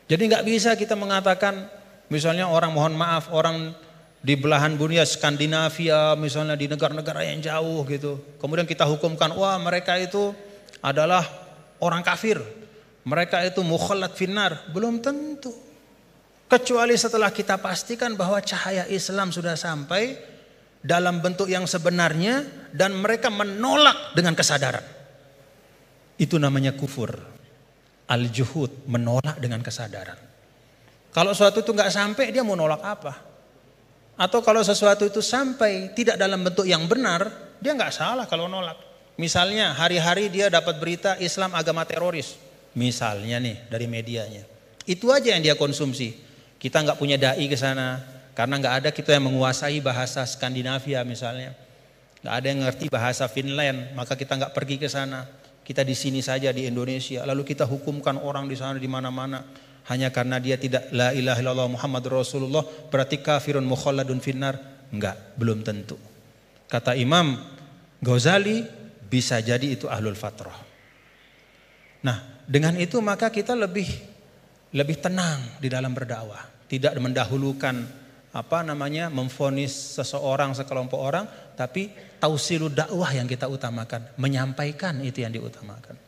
Jadi nggak bisa kita mengatakan misalnya orang, mohon maaf, orang di belahan dunia Skandinavia misalnya di negara-negara yang jauh gitu. Kemudian kita hukumkan, wah mereka itu adalah orang kafir. Mereka itu mukhallat finnar. Belum tentu. Kecuali setelah kita pastikan bahwa cahaya Islam sudah sampai dalam bentuk yang sebenarnya dan mereka menolak dengan kesadaran. Itu namanya kufur. Al-juhud, menolak dengan kesadaran. Kalau sesuatu itu nggak sampai, dia mau nolak apa? Atau kalau sesuatu itu sampai tidak dalam bentuk yang benar, dia nggak salah kalau nolak. Misalnya hari-hari dia dapat berita Islam agama teroris, misalnya nih dari medianya, itu aja yang dia konsumsi. Kita nggak punya dai ke sana karena nggak ada kita yang menguasai bahasa Skandinavia misalnya, nggak ada yang ngerti bahasa Finland, maka kita nggak pergi ke sana. Kita di sini saja di Indonesia, lalu kita hukumkan orang di sana di mana-mana. Hanya karena dia tidak la ilaha illallah Muhammadur Rasulullah berarti kafirun mukhalladun finnar? Enggak, belum tentu. Kata Imam Ghazali bisa jadi itu ahlul fatrah. Nah, dengan itu maka kita lebih tenang di dalam berdakwah, tidak mendahulukan memvonis seseorang, sekelompok orang, tapi tausilud dakwah yang kita utamakan, menyampaikan itu yang diutamakan.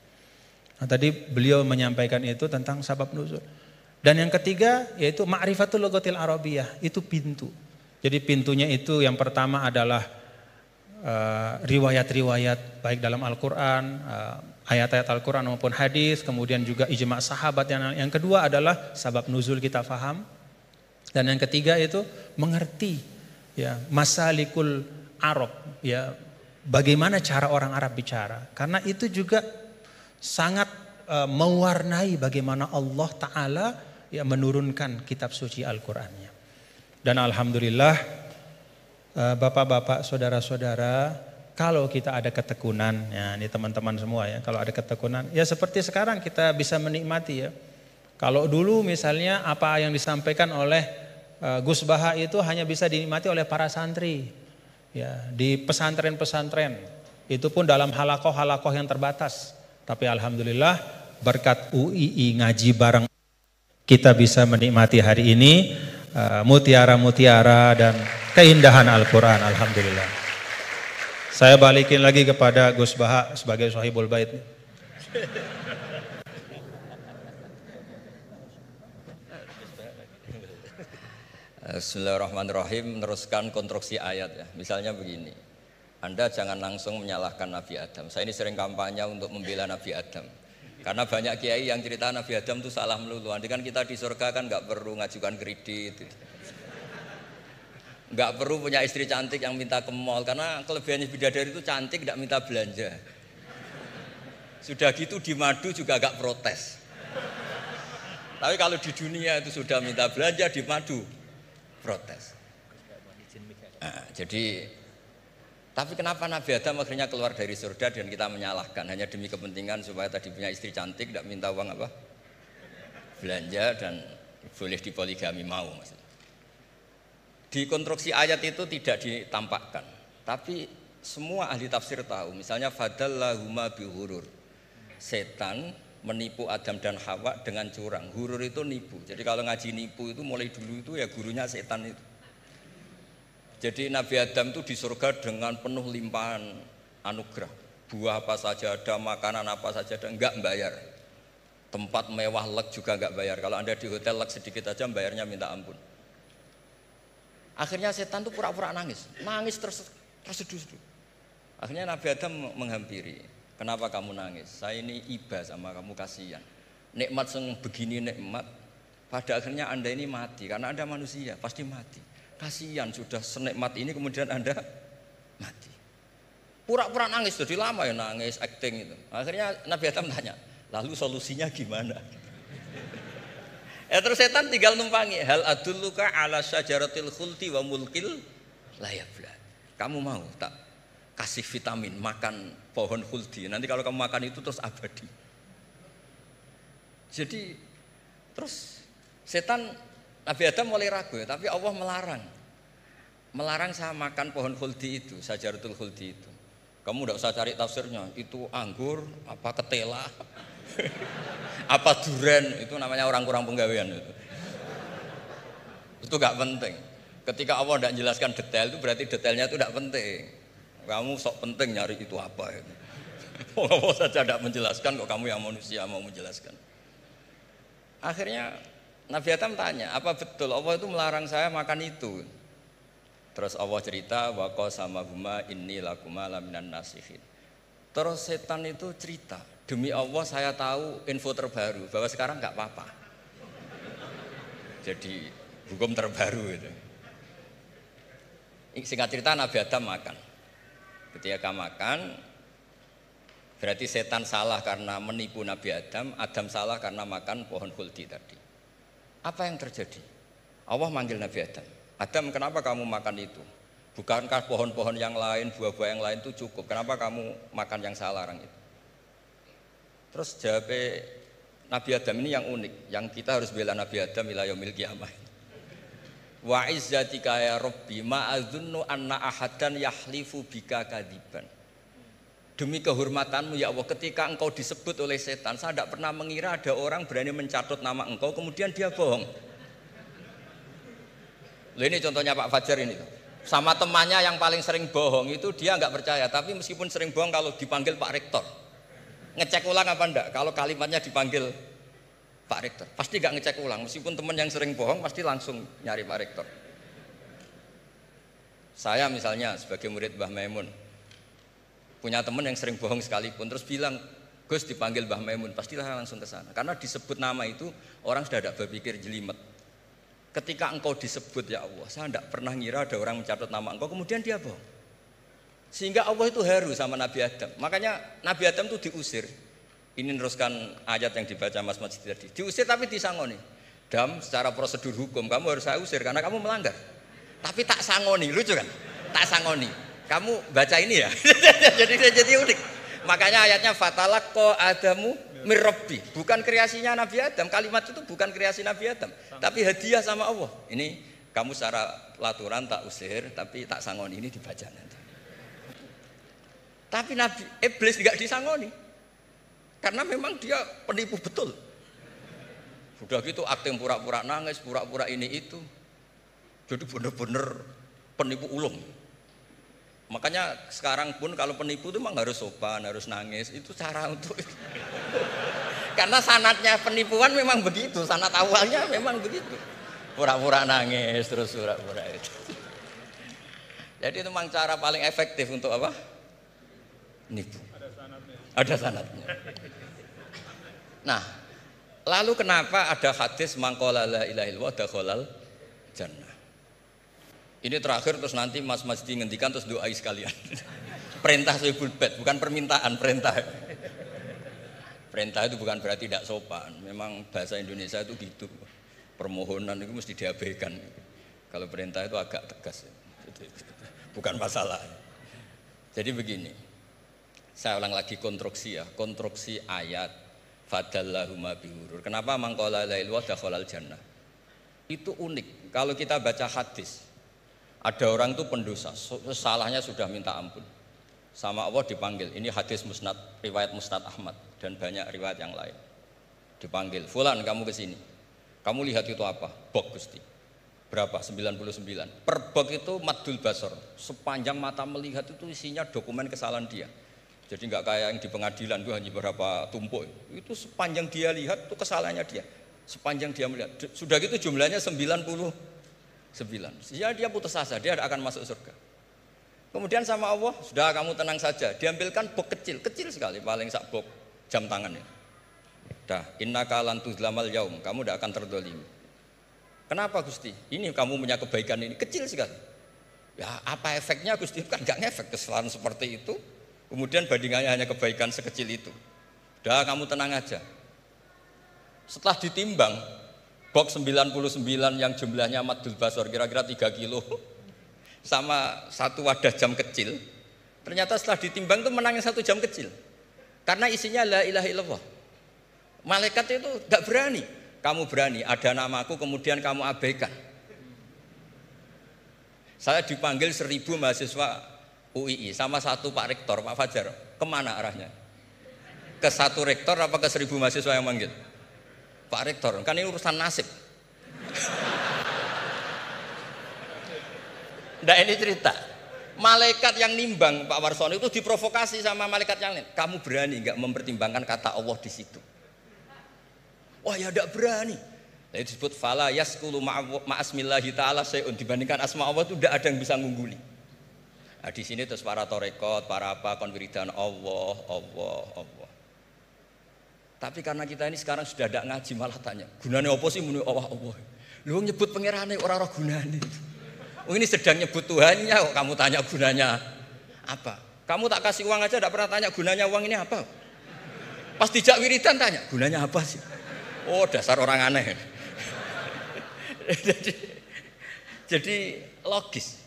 Nah, tadi beliau menyampaikan itu tentang sabab nuzul. Dan yang ketiga yaitu ma'rifatul lughatil arabiyyah, itu pintu. Jadi pintunya itu yang pertama adalah riwayat-riwayat baik dalam Al-Qur'an, ayat-ayat Al-Qur'an maupun hadis, kemudian juga ijma' sahabat. Yang kedua adalah sabab nuzul kita faham. Dan yang ketiga itu mengerti ya masalikul Arab ya, bagaimana cara orang Arab bicara. Karena itu juga sangat mewarnai bagaimana Allah Ta'ala ya menurunkan kitab suci Al-Qur'annya. Dan alhamdulillah bapak-bapak, saudara-saudara, kalau kita ada ketekunan, ya ini teman-teman semua ya, kalau ada ketekunan, ya seperti sekarang kita bisa menikmati ya. Kalau dulu misalnya apa yang disampaikan oleh Gus Baha itu hanya bisa dinikmati oleh para santri ya, di pesantren-pesantren, itu pun dalam halakoh-halakoh yang terbatas. Tapi alhamdulillah berkat UII ngaji bareng kita bisa menikmati hari ini mutiara-mutiara dan keindahan Al-Quran. Alhamdulillah. Saya balikin lagi kepada Gus Baha sebagai Sohibul Bait. Bismillahirrahmanirrahim. Meneruskan konstruksi ayat ya. Misalnya begini. Anda jangan langsung menyalahkan Nabi Adam. Saya ini sering kampanye untuk membela Nabi Adam. Karena banyak kiai yang cerita Nabi Adam itu salah melulu. Nanti kan kita di surga kan nggak perlu ngajukan kredit. Nggak perlu punya istri cantik yang minta ke mall. Karena kelebihannya bidadari itu cantik, tidak minta belanja. Sudah gitu di madu juga agak protes. Tapi kalau di dunia itu sudah minta belanja, di madu protes. Nah, jadi tapi kenapa Nabi Adam akhirnya keluar dari surga dan kita menyalahkan hanya demi kepentingan supaya tadi punya istri cantik, tidak minta uang apa? Belanja dan boleh dipoligami mau maksudnya. Di konstruksi ayat itu tidak ditampakkan, tapi semua ahli tafsir tahu. Misalnya fadallahuma bihurur. Setan menipu Adam dan Hawa dengan curang. Hurur itu nipu. Jadi kalau ngaji nipu itu mulai dulu itu ya gurunya setan itu. Jadi Nabi Adam itu di surga dengan penuh limpahan anugerah. Buah apa saja ada, makanan apa saja ada, enggak bayar. Tempat mewah leg juga enggak bayar. Kalau Anda di hotel leg sedikit aja bayarnya minta ampun. Akhirnya setan itu pura-pura nangis. Nangis terseduh-seduh. Akhirnya Nabi Adam menghampiri. Kenapa kamu nangis? Saya ini iba sama kamu, kasihan. Nikmat begini nikmat. Pada akhirnya Anda ini mati. Karena Anda manusia, pasti mati. Kasihan sudah senikmat ini kemudian Anda mati. Pura-pura nangis, jadi lama ya nangis, acting itu. Akhirnya Nabi Adam tanya, lalu solusinya gimana? Terus setan tinggal numpangi. Hal adulluka ala syajaratil khuldi wa mulkil la yabla. Kamu mau tak kasih vitamin, makan pohon khuldi. Nanti kalau kamu makan itu terus abadi. Jadi terus setan Nabi Adam mulai ragu, tapi Allah melarang. Melarang saya makan pohon khuldi itu, syajaratul khuldi itu. Kamu tidak usah cari tafsirnya, itu anggur, apa ketela, apa duren, itu namanya orang kurang penggawean itu. Itu gak penting. Ketika Allah tidak menjelaskan detail itu berarti detailnya itu tidak penting. Kamu sok penting nyari itu apa itu. Allah saja tidak menjelaskan, kok kamu yang manusia mau menjelaskan. Akhirnya Nabi Adam tanya, apa betul Allah itu melarang saya makan itu? Terus Allah cerita, wa qasamahuma inni lakuma laminan nasihin. Terus setan itu cerita, demi Allah saya tahu info terbaru bahwa sekarang nggak apa-apa. Jadi hukum terbaru itu. Singkat cerita Nabi Adam makan. Ketika makan, berarti setan salah karena menipu Nabi Adam, Adam salah karena makan pohon khuldi tadi. Apa yang terjadi? Allah manggil Nabi Adam. Adam, kenapa kamu makan itu? Bukankah pohon-pohon yang lain, buah-buah yang lain itu cukup? Kenapa kamu makan yang saya larang itu? Terus jawab Nabi Adam ini yang unik, yang kita harus bela Nabi Adam ila yaumil qiyamah. Wa izzatika ya Rabbi ma adzunnu anna ahadan yahlifu bika kadziban. Demi kehormatanmu ya Allah, ketika engkau disebut oleh setan, saya tidak pernah mengira ada orang berani mencatut nama engkau kemudian dia bohong. Loh, ini contohnya Pak Fajar ini. Sama temannya yang paling sering bohong itu dia nggak percaya, tapi meskipun sering bohong kalau dipanggil Pak Rektor, ngecek ulang apa enggak? Kalau kalimatnya dipanggil Pak Rektor, pasti nggak ngecek ulang. Meskipun teman yang sering bohong pasti langsung nyari Pak Rektor. Saya misalnya sebagai murid Mbah Maimun, punya teman yang sering bohong sekalipun, terus bilang, Gus dipanggil Mbah Maimun, pastilah langsung ke sana. Karena disebut nama itu, orang sudah tidak berpikir jelimet. Ketika engkau disebut ya Allah, saya tidak pernah ngira ada orang mencatat nama engkau, kemudian dia bohong. Sehingga Allah itu haru sama Nabi Adam. Makanya Nabi Adam itu diusir. Ini meneruskan ayat yang dibaca Mas Majid tadi. Diusir tapi disangoni. Dam, secara prosedur hukum, kamu harus saya usir karena kamu melanggar. Tapi tak sangoni, lucu kan? Tak sangoni. Kamu baca ini ya, jadi unik. Makanya ayatnya fatalaqqa Adamu mir Rabbi, bukan kreasinya Nabi Adam. Kalimat itu bukan kreasi Nabi Adam, tapi hadiah sama Allah. Ini kamu secara laturan tak usir, tapi tak sangoni, ini dibaca nanti. Tapi Nabi Iblis tidak disangoni, karena memang dia penipu betul. Sudah gitu akting pura-pura nangis, pura-pura ini itu, jadi benar-benar penipu ulung. Maka Makanya sekarang pun kalau penipu itu memang harus sopan, harus nangis. Itu cara untuk karena sanatnya penipuan memang begitu, sanat awalnya memang begitu. Pura-pura nangis terus pura-pura itu. Jadi itu memang cara paling efektif untuk apa? Nipu. Ada sanatnya. Nah, lalu kenapa ada hadis mangqala la ilaha illallah dakhalal jannah? Ini terakhir terus nanti Mas Masdi ngendikan terus doai sekalian. Perintah sohibul bait, bukan permintaan, perintah. Perintah itu bukan berarti tidak sopan. Memang bahasa Indonesia itu gitu. Permohonan itu mesti diabaikan. Kalau perintah itu agak tegas. Bukan masalah. Jadi begini. Saya ulang lagi konstruksi ya. Konstruksi ayat fadallahuma bihurur. Kenapa mangqala la ilaha dakhalal jannah? Itu unik. Kalau kita baca hadis, ada orang itu pendosa, salahnya sudah minta ampun. Sama Allah dipanggil, ini hadis musnad, riwayat musnad Ahmad dan banyak riwayat yang lain. Dipanggil, fulan kamu kesini. Kamu lihat itu apa? Bok Gusti. Berapa? 99. Per bok itu maddul basor. Sepanjang mata melihat itu isinya dokumen kesalahan dia. Jadi nggak kayak yang di pengadilan itu hanya beberapa tumpuk. Itu sepanjang dia lihat itu kesalahannya dia. Sepanjang dia melihat. Sudah gitu jumlahnya 99. Ya dia putus asa, dia akan masuk surga. Kemudian sama Allah, sudah kamu tenang saja. Diambilkan bok kecil, kecil sekali, paling sak bok jam tangannya. Dah, innaka lan tuzlamal yaum, kamu tidak akan terdolimi. Kenapa Gusti? Ini kamu punya kebaikan ini kecil sekali. Ya apa efeknya Gusti? Kan nggak ngefek kesalahan seperti itu. Kemudian bandingannya hanya kebaikan sekecil itu. Dah, kamu tenang aja. Setelah ditimbang, bok 99 yang jumlahnya maddul basor kira-kira 3 kilo. Sama satu wadah jam kecil, ternyata setelah ditimbang itu menangin 1 jam kecil, karena isinya la ilaha illallah. Malaikat itu gak berani, kamu berani, ada namaku kemudian kamu abaikan. Saya dipanggil 1000 mahasiswa UII sama satu Pak Rektor, Pak Fajar, kemana arahnya? Ke satu rektor apa ke 1000 mahasiswa yang manggil? Pak Rektor, kan ini urusan nasib. Nah ini cerita, malaikat yang nimbang Pak Warsono itu diprovokasi sama malaikat yang lain. Kamu berani nggak mempertimbangkan kata Allah di situ? Wah ya tidak berani. Nah, itu disebut fala yaskulu ma'asmillahi ta'ala sayun, dibandingkan asma Allah itu tidak ada yang bisa ngungguli. Nah di sini terus para torekot, para apa konwiridan Allah. Tapi karena kita ini sekarang sudah tidak ngaji malah tanya, gunanya apa sih muni Allah? Lu nyebut pangerane orang gunane. Oh ini sedang nyebut Tuhannya kok kamu tanya gunanya apa? Kamu tak kasih uang aja tidak pernah tanya gunanya uang ini apa? Pas dijak wiridan tanya gunanya apa sih? Oh dasar orang aneh. jadi logis.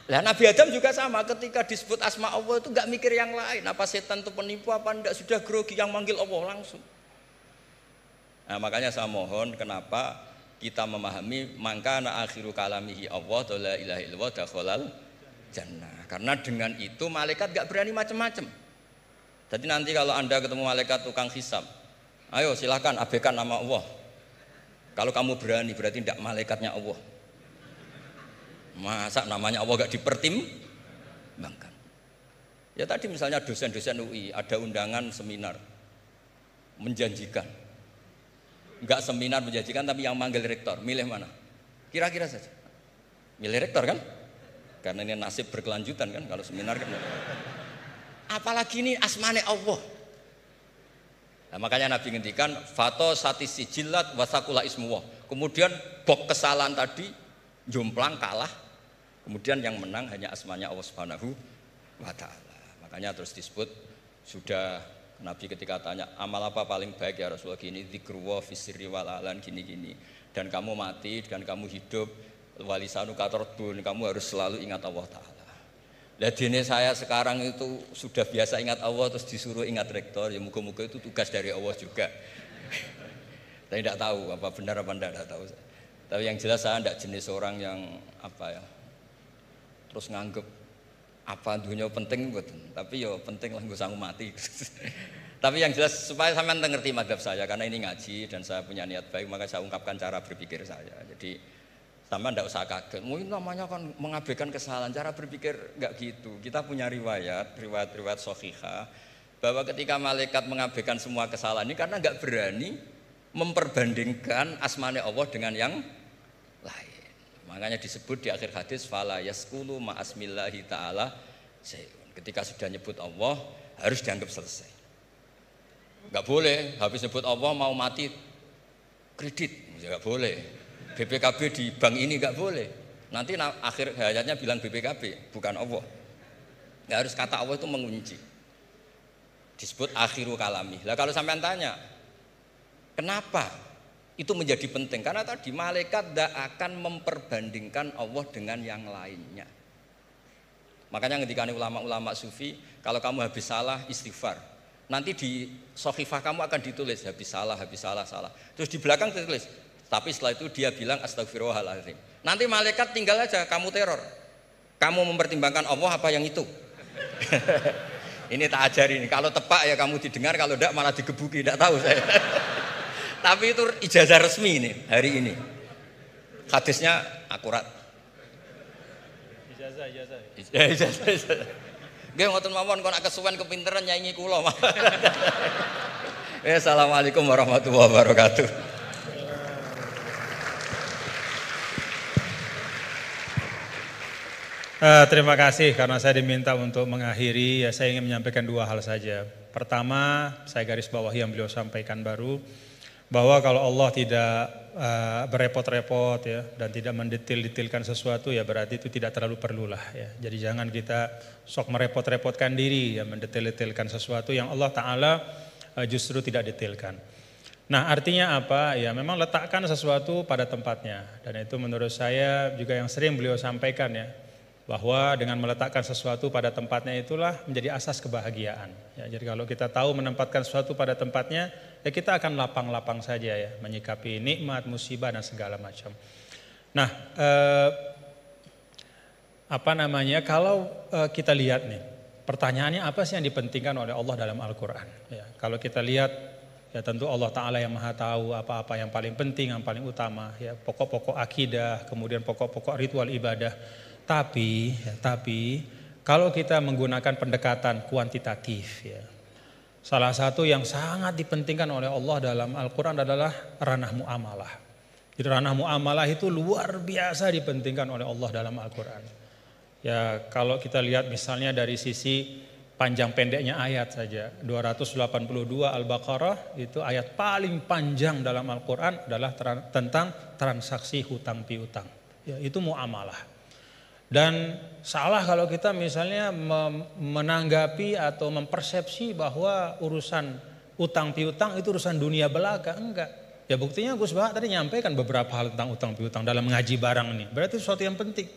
Lah Nabi Adam juga sama, ketika disebut asma Allah itu nggak mikir yang lain. Apa setan itu penipu apa enggak, sudah grogi yang manggil Allah langsung. Nah makanya saya mohon kenapa kita memahami mangkana akhiru kalamihi Allah la ilaha illallah dakhalal jannah. Karena dengan itu malaikat gak berani macam-macam. Jadi nanti kalau Anda ketemu malaikat tukang hisab, ayo silahkan abaikan nama Allah. Kalau kamu berani berarti tidak malaikatnya Allah. Masa namanya Allah gak dipertimbangkan? Ya tadi misalnya dosen-dosen UI ada undangan seminar menjanjikan. Enggak seminar menjanjikan tapi yang manggil rektor, milih mana? Kira-kira saja. Milih rektor kan? Karena ini nasib berkelanjutan kan kalau seminar kan. Apalagi ini asmane Allah. Nah, makanya Nabi ngendikan fato satisi jilat wasakula ismuwah. Kemudian bok kesalahan tadi jomplang kalah. Kemudian yang menang hanya asmanya Allah Subhanahu wa taala. Makanya terus disebut sudah Nabi ketika tanya amal apa paling baik ya Rasulullah, gini dzikrullah fisirri wal alan gini dan kamu mati dan kamu hidup walisanu katordun, kamu harus selalu ingat Allah taala. Lah dene saya sekarang itu sudah biasa ingat Allah terus disuruh ingat rektor, ya muga-muga itu tugas dari Allah juga. Saya tidak tahu apa benar apa tidak tahu. Tapi yang jelas saya tidak jenis orang yang apa ya terus nganggep apa dunia penting betul, tapi yo penting lah gue sanggup mati. Tapi yang jelas supaya sampean ngerti madhab saya, karena ini ngaji dan saya punya niat baik, maka saya ungkapkan cara berpikir saya. Jadi Sama ndak usah kaget. Mungkin namanya kan mengabaikan kesalahan. Cara berpikir enggak gitu. Kita punya riwayat sahihah bahwa ketika malaikat mengabaikan semua kesalahan ini karena enggak berani memperbandingkan asmane Allah dengan yang lain. Makanya disebut di akhir hadis fala yaskulu ma asmillahi taala. Ketika sudah nyebut Allah harus dianggap selesai. Enggak boleh habis nyebut Allah mau mati kredit, enggak boleh. BPKB di bank ini enggak boleh. Nanti akhir hayatnya bilang BPKB, bukan Allah. Enggak harus kata Allah itu mengunci. Disebut akhiru kalami. Lah kalau sampean tanya, kenapa itu menjadi penting? Karena tadi malaikat tidak akan memperbandingkan Allah dengan yang lainnya. Makanya ketika ulama-ulama sufi, kalau kamu habis salah istighfar, nanti di sohifah kamu akan ditulis habis salah. Terus di belakang ditulis, tapi setelah itu dia bilang astagfirullahaladzim. Nanti malaikat tinggal aja kamu teror. Kamu mempertimbangkan Allah apa yang itu? Ini tak ajarin. Kalau tepak ya kamu didengar, kalau tidak malah digebuki. Tidak tahu saya. Tapi itu ijazah resmi ini hari ini. Hadisnya akurat. Ijazah. Nggih ngoten mawon kok nak kesuwen kepinteran nyanyi kula. Assalamualaikum warahmatullahi wabarakatuh. Terima kasih karena saya diminta untuk mengakhiri, ya saya ingin menyampaikan dua hal saja. Pertama, saya garis bawahi yang beliau sampaikan baru, bahwa kalau Allah tidak berepot-repot ya dan tidak mendetil-detilkan sesuatu ya berarti itu tidak terlalu perlulah ya. Jadi jangan kita sok merepot-repotkan diri ya mendetil-detilkan sesuatu yang Allah Ta'ala justru tidak detilkan. Nah artinya apa? Ya memang letakkan sesuatu pada tempatnya, dan itu menurut saya juga yang sering beliau sampaikan ya, bahwa dengan meletakkan sesuatu pada tempatnya itulah menjadi asas kebahagiaan. Ya, jadi kalau kita tahu menempatkan sesuatu pada tempatnya, ya kita akan lapang-lapang saja ya, menyikapi nikmat, musibah dan segala macam. Nah, kalau kita lihat nih, pertanyaannya apa sih yang dipentingkan oleh Allah dalam Al-Quran? Ya, kalau kita lihat, ya tentu Allah Ta'ala yang maha tahu apa-apa yang paling penting, yang paling utama, ya pokok-pokok akidah, kemudian pokok-pokok ritual ibadah. Tapi kalau kita menggunakan pendekatan kuantitatif ya, salah satu yang sangat dipentingkan oleh Allah dalam Al-Quran adalah ranah muamalah. Jadi ranah muamalah itu luar biasa dipentingkan oleh Allah dalam Al-Quran. Ya kalau kita lihat misalnya dari sisi panjang pendeknya ayat saja, 282 Al-Baqarah itu ayat paling panjang dalam Al-Quran adalah tentang transaksi hutang piutang. Ya, itu muamalah. Dan salah kalau kita misalnya menanggapi atau mempersepsi bahwa urusan utang piutang itu urusan dunia belaka. Enggak. Ya buktinya Gus Bahak tadi nyampaikan beberapa hal tentang utang piutang dalam mengaji barang ini. Berarti sesuatu yang penting.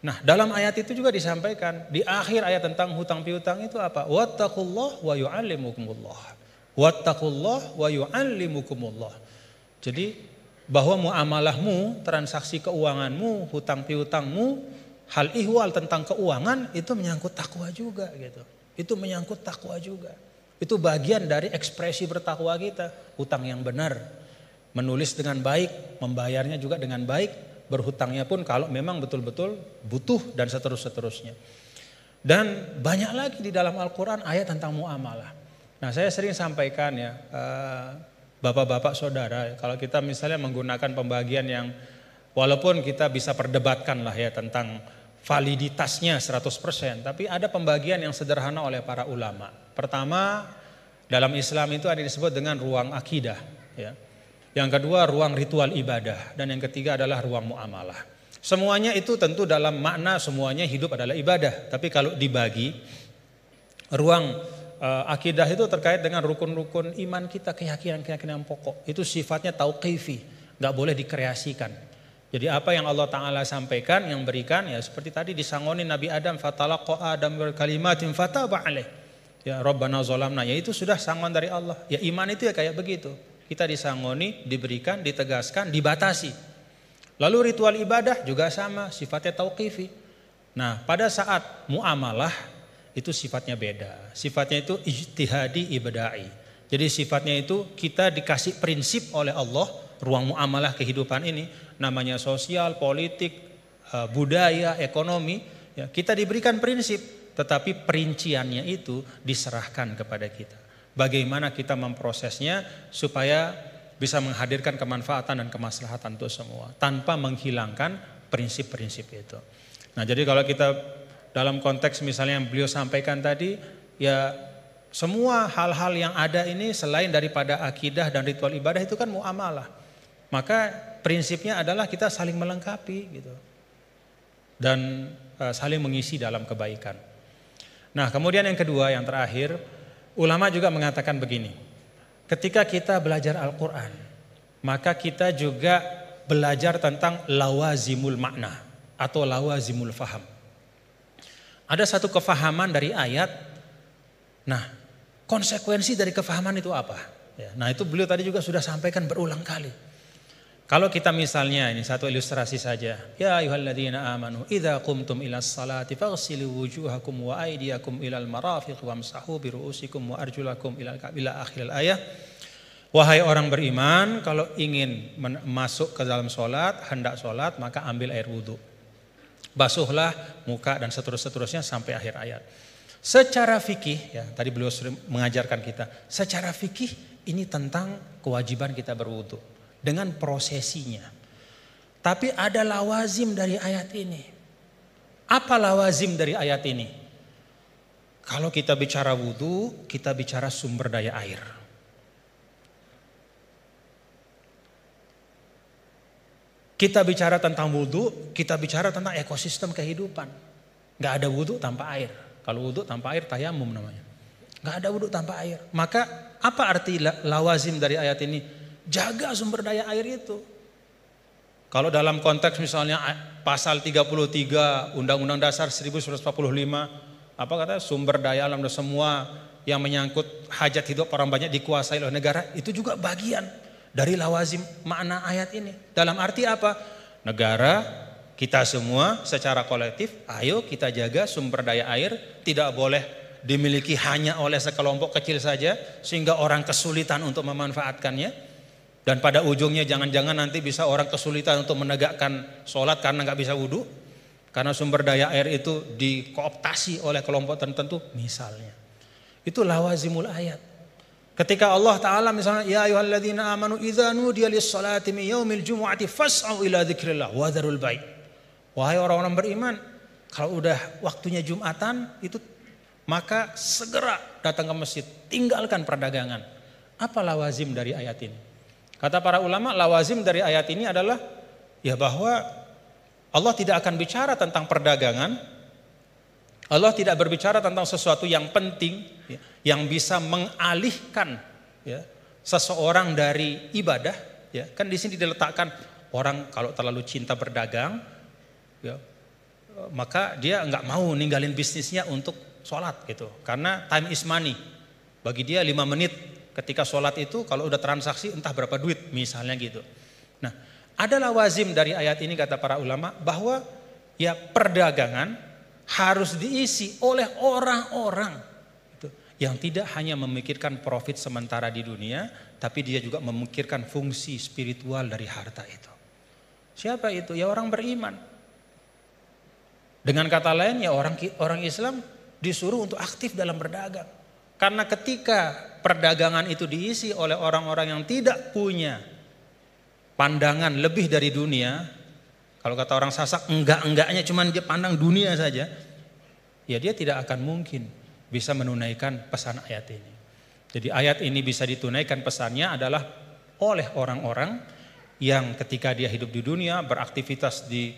Nah dalam ayat itu juga disampaikan, di akhir ayat tentang hutang piutang itu apa? Wattaqullah wa yu'allimukumullah. Wattaqullah wa yu'allimukumullah. Jadi bahwa muamalahmu, transaksi keuanganmu, hutang piutangmu, hal ihwal tentang keuangan itu menyangkut takwa juga gitu. Itu menyangkut takwa juga. Itu bagian dari ekspresi bertakwa kita. Hutang yang benar, menulis dengan baik, membayarnya juga dengan baik, berhutangnya pun kalau memang betul-betul butuh dan seterusnya. Dan banyak lagi di dalam Al-Quran ayat tentang muamalah. Nah saya sering sampaikan ya, bapak-bapak saudara, kalau kita misalnya menggunakan pembagian yang walaupun kita bisa perdebatkan lah ya tentang validitasnya 100%, tapi ada pembagian yang sederhana oleh para ulama. Pertama, dalam Islam itu ada disebut dengan ruang akidah ya. Yang kedua ruang ritual ibadah, dan yang ketiga adalah ruang muamalah. Semuanya itu tentu dalam makna semuanya hidup adalah ibadah, tapi kalau dibagi ruang akidah itu terkait dengan rukun-rukun iman kita, keyakinan-keyakinan pokok. Itu sifatnya tauqifi, enggak boleh dikreasikan. Jadi apa yang Allah Ta'ala sampaikan, yang berikan ya seperti tadi disangoni Nabi Adam, fatalaqa Adam bil kalimatin fataba alaih. Ya Rabbana zalamna, ya itu sudah sangon dari Allah. Ya iman itu ya kayak begitu. Kita disangoni, diberikan, ditegaskan, dibatasi. Lalu ritual ibadah juga sama, sifatnya tauqifi. Nah, pada saat muamalah itu sifatnya beda. Sifatnya itu ijtihadi ibada'i. Jadi sifatnya itu kita dikasih prinsip oleh Allah ruang muamalah kehidupan ini, namanya sosial, politik, budaya, ekonomi, ya, kita diberikan prinsip, tetapi perinciannya itu diserahkan kepada kita. Bagaimana kita memprosesnya supaya bisa menghadirkan kemanfaatan dan kemaslahatan untuk semua, tanpa menghilangkan prinsip-prinsip itu. Nah, jadi kalau kita dalam konteks misalnya yang beliau sampaikan tadi, ya semua hal-hal yang ada ini selain daripada akidah dan ritual ibadah itu kan muamalah. Maka prinsipnya adalah kita saling melengkapi gitu. Dan saling mengisi dalam kebaikan. Nah, kemudian yang kedua, yang terakhir, ulama juga mengatakan begini. Ketika kita belajar Al-Qur'an, maka kita juga belajar tentang lawazimul makna atau lawazimul faham. Ada satu kefahaman dari ayat. Nah, konsekuensi dari kefahaman itu apa? Ya, nah, itu beliau tadi juga sudah sampaikan berulang kali. Kalau kita misalnya, ini satu ilustrasi saja. Ya ayyuhalladzina amanu idza qumtum ilas salati faghsilu wujuhakum wa aydiyakum ilal marafiq wamsahu bi ru'usikum wa arjulakum ila akhiril ayah. Wahai orang beriman, kalau ingin masuk ke dalam sholat, hendak sholat, maka ambil air wudhu. Basuhlah muka dan seterusnya sampai akhir ayat. Secara fikih, ya tadi beliau sering mengajarkan kita, secara fikih ini tentang kewajiban kita berwudu dengan prosesinya. Tapi ada lawazim dari ayat ini. Apa lawazim dari ayat ini? Kalau kita bicara wudu, kita bicara sumber daya air. Kita bicara tentang wudu, kita bicara tentang ekosistem kehidupan. Gak ada wudu tanpa air. Kalau wudu tanpa air tayamum namanya. Gak ada wudu tanpa air. Maka apa arti lawazim dari ayat ini? Jaga sumber daya air itu. Kalau dalam konteks misalnya pasal 33 Undang-Undang Dasar 1945, apa katanya, sumber daya alam dan semua yang menyangkut hajat hidup orang banyak dikuasai oleh negara, itu juga bagian dari lawazim makna ayat ini. Dalam arti apa? Negara, kita semua secara kolektif, ayo kita jaga sumber daya air, tidak boleh dimiliki hanya oleh sekelompok kecil saja sehingga orang kesulitan untuk memanfaatkannya. Dan pada ujungnya jangan-jangan nanti bisa orang kesulitan untuk menegakkan sholat karena nggak bisa wudhu, karena sumber daya air itu dikooptasi oleh kelompok tertentu misalnya. Itu lawazimul ayat. Ketika Allah Ta'ala misalnya, ya ayyuhalladzina amanu idza nudiya lis-salati min yaumil jumu'ati fas'au ila dzikrillah wa dzarul bai'. Wahai orang-orang beriman, kalau udah waktunya Jumatan itu maka segera datang ke masjid, tinggalkan perdagangan. Apa lawazim dari ayat ini? Kata para ulama, lawazim dari ayat ini adalah ya bahwa Allah tidak akan bicara tentang perdagangan. Allah tidak berbicara tentang sesuatu yang penting, ya, yang bisa mengalihkan, ya, seseorang dari ibadah. Ya, kan di sini diletakkan orang kalau terlalu cinta berdagang, ya, maka dia nggak mau ninggalin bisnisnya untuk sholat gitu, karena time is money. Bagi dia 5 menit ketika sholat itu kalau udah transaksi entah berapa duit misalnya gitu. Nah, ada lawazim dari ayat ini kata para ulama bahwa ya perdagangan harus diisi oleh orang-orang yang tidak hanya memikirkan profit sementara di dunia, tapi dia juga memikirkan fungsi spiritual dari harta itu. Siapa itu? Ya orang beriman. Dengan kata lain ya orang Islam disuruh untuk aktif dalam berdagang. Karena ketika perdagangan itu diisi oleh orang-orang yang tidak punya pandangan lebih dari dunia, kalau kata orang Sasak, enggaknya cuman dia pandang dunia saja, ya dia tidak akan mungkin bisa menunaikan pesan ayat ini. Jadi ayat ini bisa ditunaikan pesannya adalah oleh orang-orang yang ketika dia hidup di dunia, beraktivitas di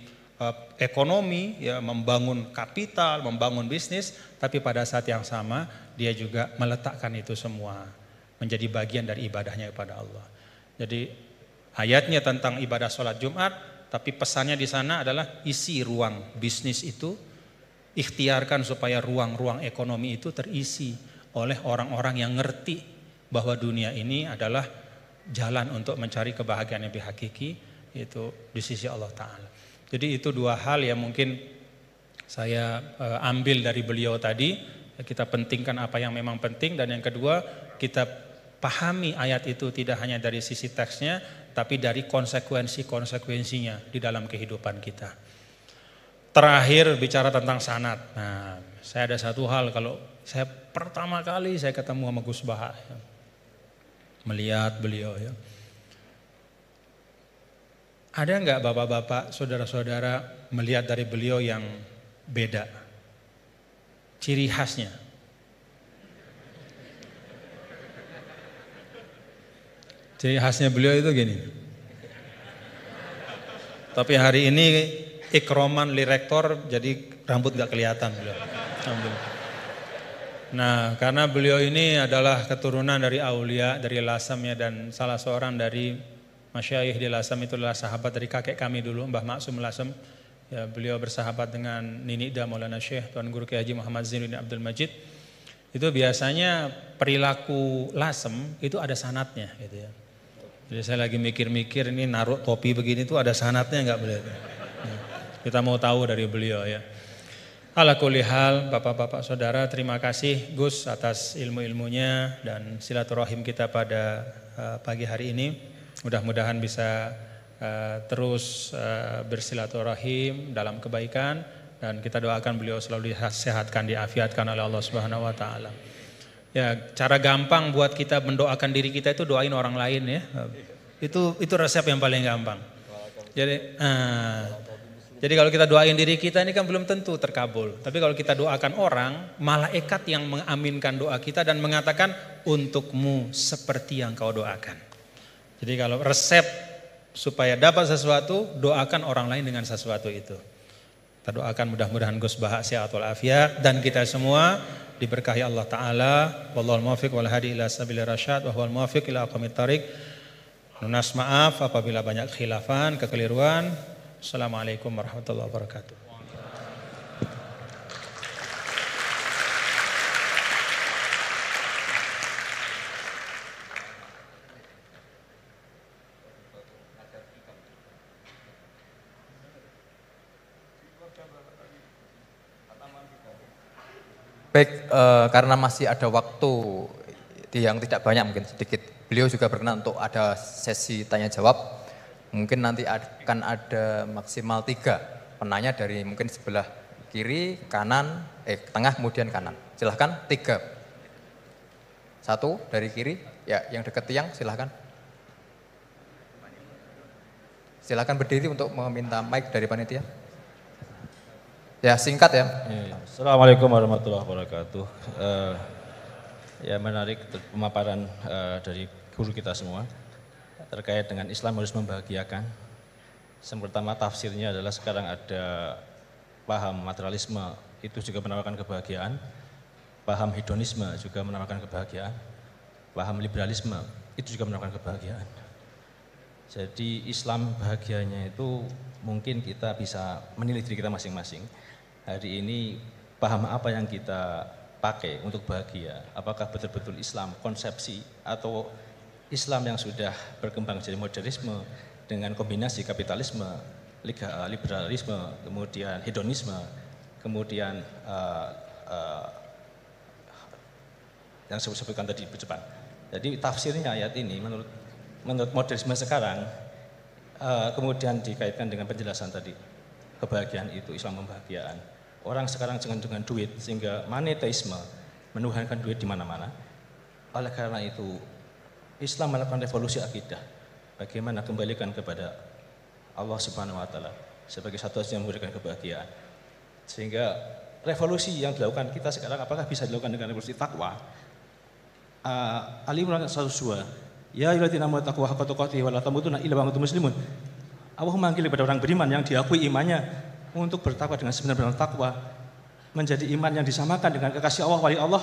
ekonomi, ya, membangun kapital, membangun bisnis, tapi pada saat yang sama dia juga meletakkan itu semua menjadi bagian dari ibadahnya kepada Allah. Jadi ayatnya tentang ibadah sholat Jumat, tapi pesannya di sana adalah isi ruang bisnis itu, ikhtiarkan supaya ruang-ruang ekonomi itu terisi oleh orang-orang yang ngerti bahwa dunia ini adalah jalan untuk mencari kebahagiaan yang lebih hakiki, itu di sisi Allah Ta'ala. Jadi itu 2 hal yang mungkin saya ambil dari beliau tadi, kita pentingkan apa yang memang penting, dan yang kedua kita pahami ayat itu tidak hanya dari sisi teksnya, tapi dari konsekuensi-konsekuensinya di dalam kehidupan kita. Terakhir bicara tentang sanad. Nah, saya ada satu hal, kalau saya pertama kali saya ketemu sama Gus Baha, ya, melihat beliau ya. Ada enggak bapak-bapak, saudara-saudara melihat dari beliau yang beda? Ciri khasnya. Ciri khasnya beliau itu gini. Tapi hari ini ikroman li rektor, jadi rambut gak kelihatan beliau. Nah, karena beliau ini adalah keturunan dari aulia, dari Lasem ya, dan salah seorang dari masyayikh di Lasem itu adalah sahabat dari kakek kami dulu, Mbah Maksum Lasem. Ya, beliau bersahabat dengan Nini Da Maulana Syekh Tuan Guru Kiai Haji Muhammad Zainuddin Abdul Majid. Itu biasanya perilaku Lasem itu ada sanatnya gitu ya. Jadi saya lagi mikir-mikir ini naruh topi begini tuh ada sanatnya enggak beliau? Nah, kita mau tahu dari beliau ya. Ala kulli hal, bapak-bapak saudara, terima kasih Gus atas ilmu-ilmunya dan silaturahim kita pada pagi hari ini. Mudah-mudahan bisa terus bersilaturahim dalam kebaikan, dan kita doakan beliau selalu disehatkan, diafiatkan oleh Allah Subhanahu wa taala. Ya, cara gampang buat kita mendoakan diri kita itu doain orang lain ya. Itu resep yang paling gampang. Jadi kalau kita doain diri kita ini kan belum tentu terkabul. Tapi kalau kita doakan orang, malaikat yang mengaminkan doa kita dan mengatakan untukmu seperti yang kau doakan. Jadi kalau resep supaya dapat sesuatu, doakan orang lain dengan sesuatu itu. Kita doakan mudah-mudahan Gus Baha sehat walafiat dan kita semua diberkahi Allah Ta'ala. Wallahul muwaffiq wal hadi ila sabilir rasyad wa huwal muwaffiq ila aqwamit thariq. Lunas maaf apabila banyak khilafan, kekeliruan. Assalamualaikum warahmatullahi wabarakatuh. Baik, karena masih ada waktu yang tidak banyak, mungkin sedikit. Beliau juga berkenan untuk ada sesi tanya jawab. Mungkin nanti akan ada maksimal 3 penanya dari mungkin sebelah kiri, kanan, tengah kemudian kanan. Silahkan 3. 1 dari kiri, ya yang dekat tiang silahkan. Silahkan berdiri untuk meminta mic dari panitia. Ya singkat ya. Assalamualaikum warahmatullahi wabarakatuh. Ya menarik pemaparan dari guru kita semua terkait dengan Islam harus membahagiakan. Yang pertama tafsirnya adalah sekarang ada paham materialisme itu juga menawarkan kebahagiaan, paham hedonisme juga menawarkan kebahagiaan, paham liberalisme itu juga menawarkan kebahagiaan. Jadi Islam bahagianya itu mungkin kita bisa menilai diri kita masing-masing. Hari ini paham apa yang kita pakai untuk bahagia? Apakah betul-betul Islam konsepsi atau Islam yang sudah berkembang jadi modernisme dengan kombinasi kapitalisme, liberalisme, kemudian hedonisme, kemudian yang saya sebutkan tadi di depan. Jadi tafsirnya ayat ini menurut modernisme sekarang kemudian dikaitkan dengan penjelasan tadi. Kebahagiaan itu Islam membahagiaan. Orang sekarang dengan duit sehingga monetisme menuhankan duit di mana-mana. Oleh karena itu Islam melakukan revolusi akidah. Bagaimana kembalikan kepada Allah Subhanahu wa taala sebagai satu-satunya yang memberikan kebahagiaan. Sehingga revolusi yang dilakukan kita sekarang apakah bisa dilakukan dengan revolusi takwa? Ali Imran 102. Ya ayyuhalladzina amanu taqullaha haqqa tuqatih wa la tamutunna illa wa antum muslimun. Allah memanggil kepada orang beriman yang diakui imannya untuk bertakwa dengan sebenar-benar takwa, menjadi iman yang disamakan dengan kekasih Allah, wali Allah,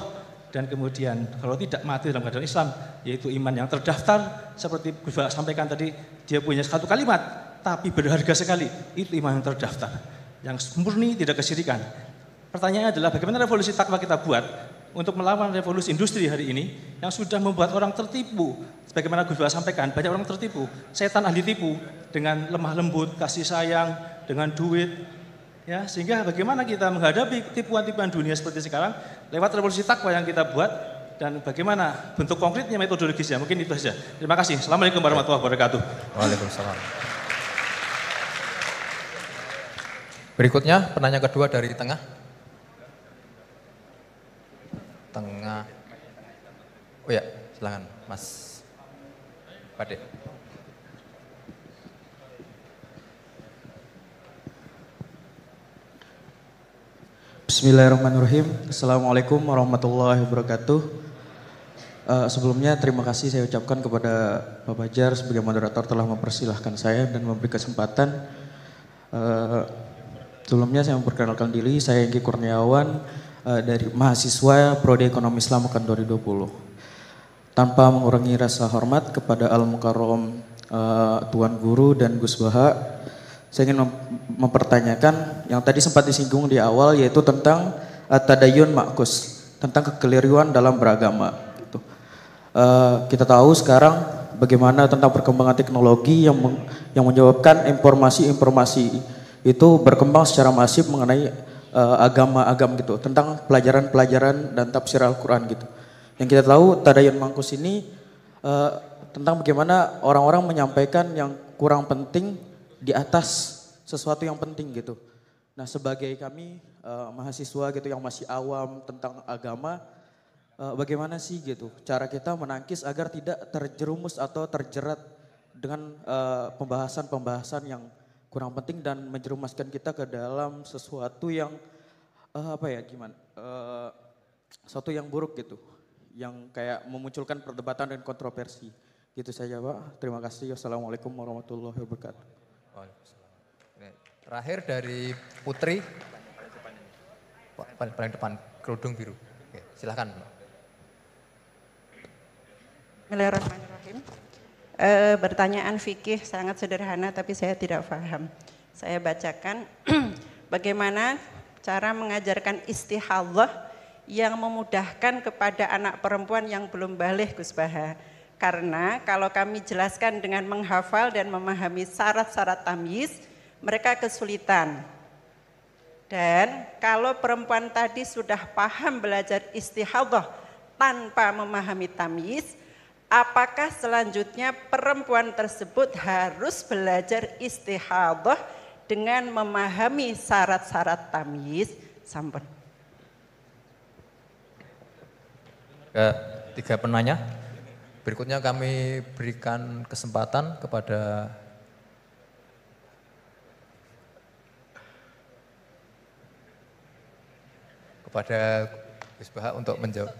dan kemudian kalau tidak mati dalam keadaan Islam, yaitu iman yang terdaftar seperti Gus Baha sampaikan tadi, dia punya satu kalimat tapi berharga sekali, itu iman yang terdaftar, yang murni tidak kesyirikan. Pertanyaannya adalah bagaimana revolusi takwa kita buat untuk melawan revolusi industri hari ini yang sudah membuat orang tertipu. Sebagaimana Gus Baha sampaikan, banyak orang tertipu, setan ahli tipu dengan lemah lembut, kasih sayang, dengan duit, ya, sehingga bagaimana kita menghadapi tipuan-tipuan dunia seperti sekarang lewat revolusi takwa yang kita buat, dan bagaimana bentuk konkretnya metodologisnya. Mungkin itu saja. Terima kasih. Assalamualaikum warahmatullahi wabarakatuh. Waalaikumsalam. Berikutnya penanya kedua dari tengah. Tengah. Oh ya, silakan Mas Pade. Bismillahirrahmanirrahim. Assalamualaikum warahmatullahi wabarakatuh. Sebelumnya terima kasih saya ucapkan kepada Pak Bajar sebagai moderator telah mempersilahkan saya dan memberi kesempatan. Sebelumnya saya memperkenalkan diri, saya Engki Kurniawan dari mahasiswa Prodi Ekonomi Islam Ukan 2020. Tanpa mengurangi rasa hormat kepada Al-Mukarram Tuan Guru dan Gus Baha, saya ingin mempertanyakan yang tadi sempat disinggung di awal, yaitu tentang tadayun ma'kus, tentang kekeliruan dalam beragama. Gitu. Kita tahu sekarang bagaimana tentang perkembangan teknologi yang menyebabkan informasi-informasi itu berkembang secara masif mengenai agama-agama gitu, tentang pelajaran-pelajaran dan tafsir Al-Quran gitu. Yang kita tahu tadayun ma'kus ini tentang bagaimana orang-orang menyampaikan yang kurang penting di atas sesuatu yang penting gitu. Nah, sebagai kami mahasiswa gitu yang masih awam tentang agama, bagaimana sih gitu cara kita menangkis agar tidak terjerumus atau terjerat dengan pembahasan-pembahasan yang kurang penting dan menjerumuskan kita ke dalam sesuatu yang sesuatu yang buruk gitu, yang kayak memunculkan perdebatan dan kontroversi. Gitu saja Pak. Terima kasih. Wassalamualaikum warahmatullahi wabarakatuh. Terakhir dari Putri, paling depan, kerudung biru. Oke, silakan. Bismillahirrahmanirrahim. Pertanyaan fikih sangat sederhana tapi saya tidak paham. Saya bacakan bagaimana cara mengajarkan istihadhah yang memudahkan kepada anak perempuan yang belum baligh, Gus Baha. Karena kalau kami jelaskan dengan menghafal dan memahami syarat-syarat tamyiz, mereka kesulitan. Dan kalau perempuan tadi sudah paham belajar istihadhah tanpa memahami tamyiz, apakah selanjutnya perempuan tersebut harus belajar istihadhah dengan memahami syarat-syarat tamyiz? Sampun. Tiga penanya. Berikutnya kami berikan kesempatan kepada Gus Baha untuk menjawab.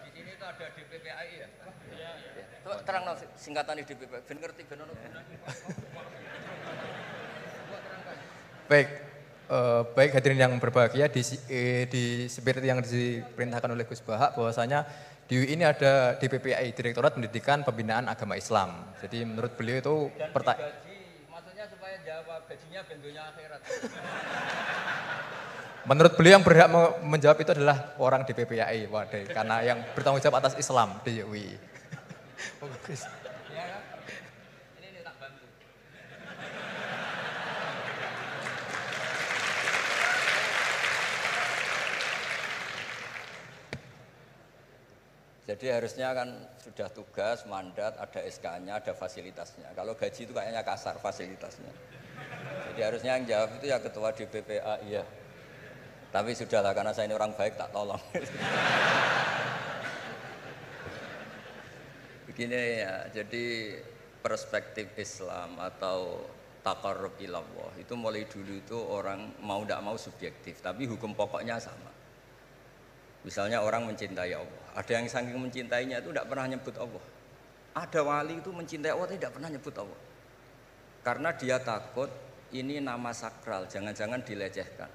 Di sini itu ada DPPAI ya? Coba terang singkatan DPPAI, ben ngerti ben ono. Baik hadirin yang berbahagia, di spirit yang diperintahkan oleh Gus Baha bahwasanya di UI ini ada DPPAI, Direktorat Pendidikan Pembinaan Agama Islam. Jadi menurut beliau itu maksudnya supaya jawab gajinya bentuknya akhirat. Menurut beliau yang berhak menjawab itu adalah orang DPPAI, karena yang bertanggung jawab atas Islam di UI. Bagus. Ini tak bantu. Jadi harusnya kan sudah tugas, mandat, ada SK-nya, ada fasilitasnya. Kalau gaji itu kayaknya kasar fasilitasnya. Jadi harusnya yang jawab itu ya ketua DPPA, iya. Tapi sudahlah karena saya ini orang baik tak tolong. Begini ya, jadi perspektif Islam atau taqarrub ilallah itu mulai dulu itu orang mau tidak mau subjektif, tapi hukum pokoknya sama. Misalnya orang mencintai Allah, ada yang saking mencintainya itu tidak pernah nyebut Allah. Ada wali itu mencintai Allah tidak pernah nyebut Allah. Karena dia takut ini nama sakral, jangan-jangan dilecehkan.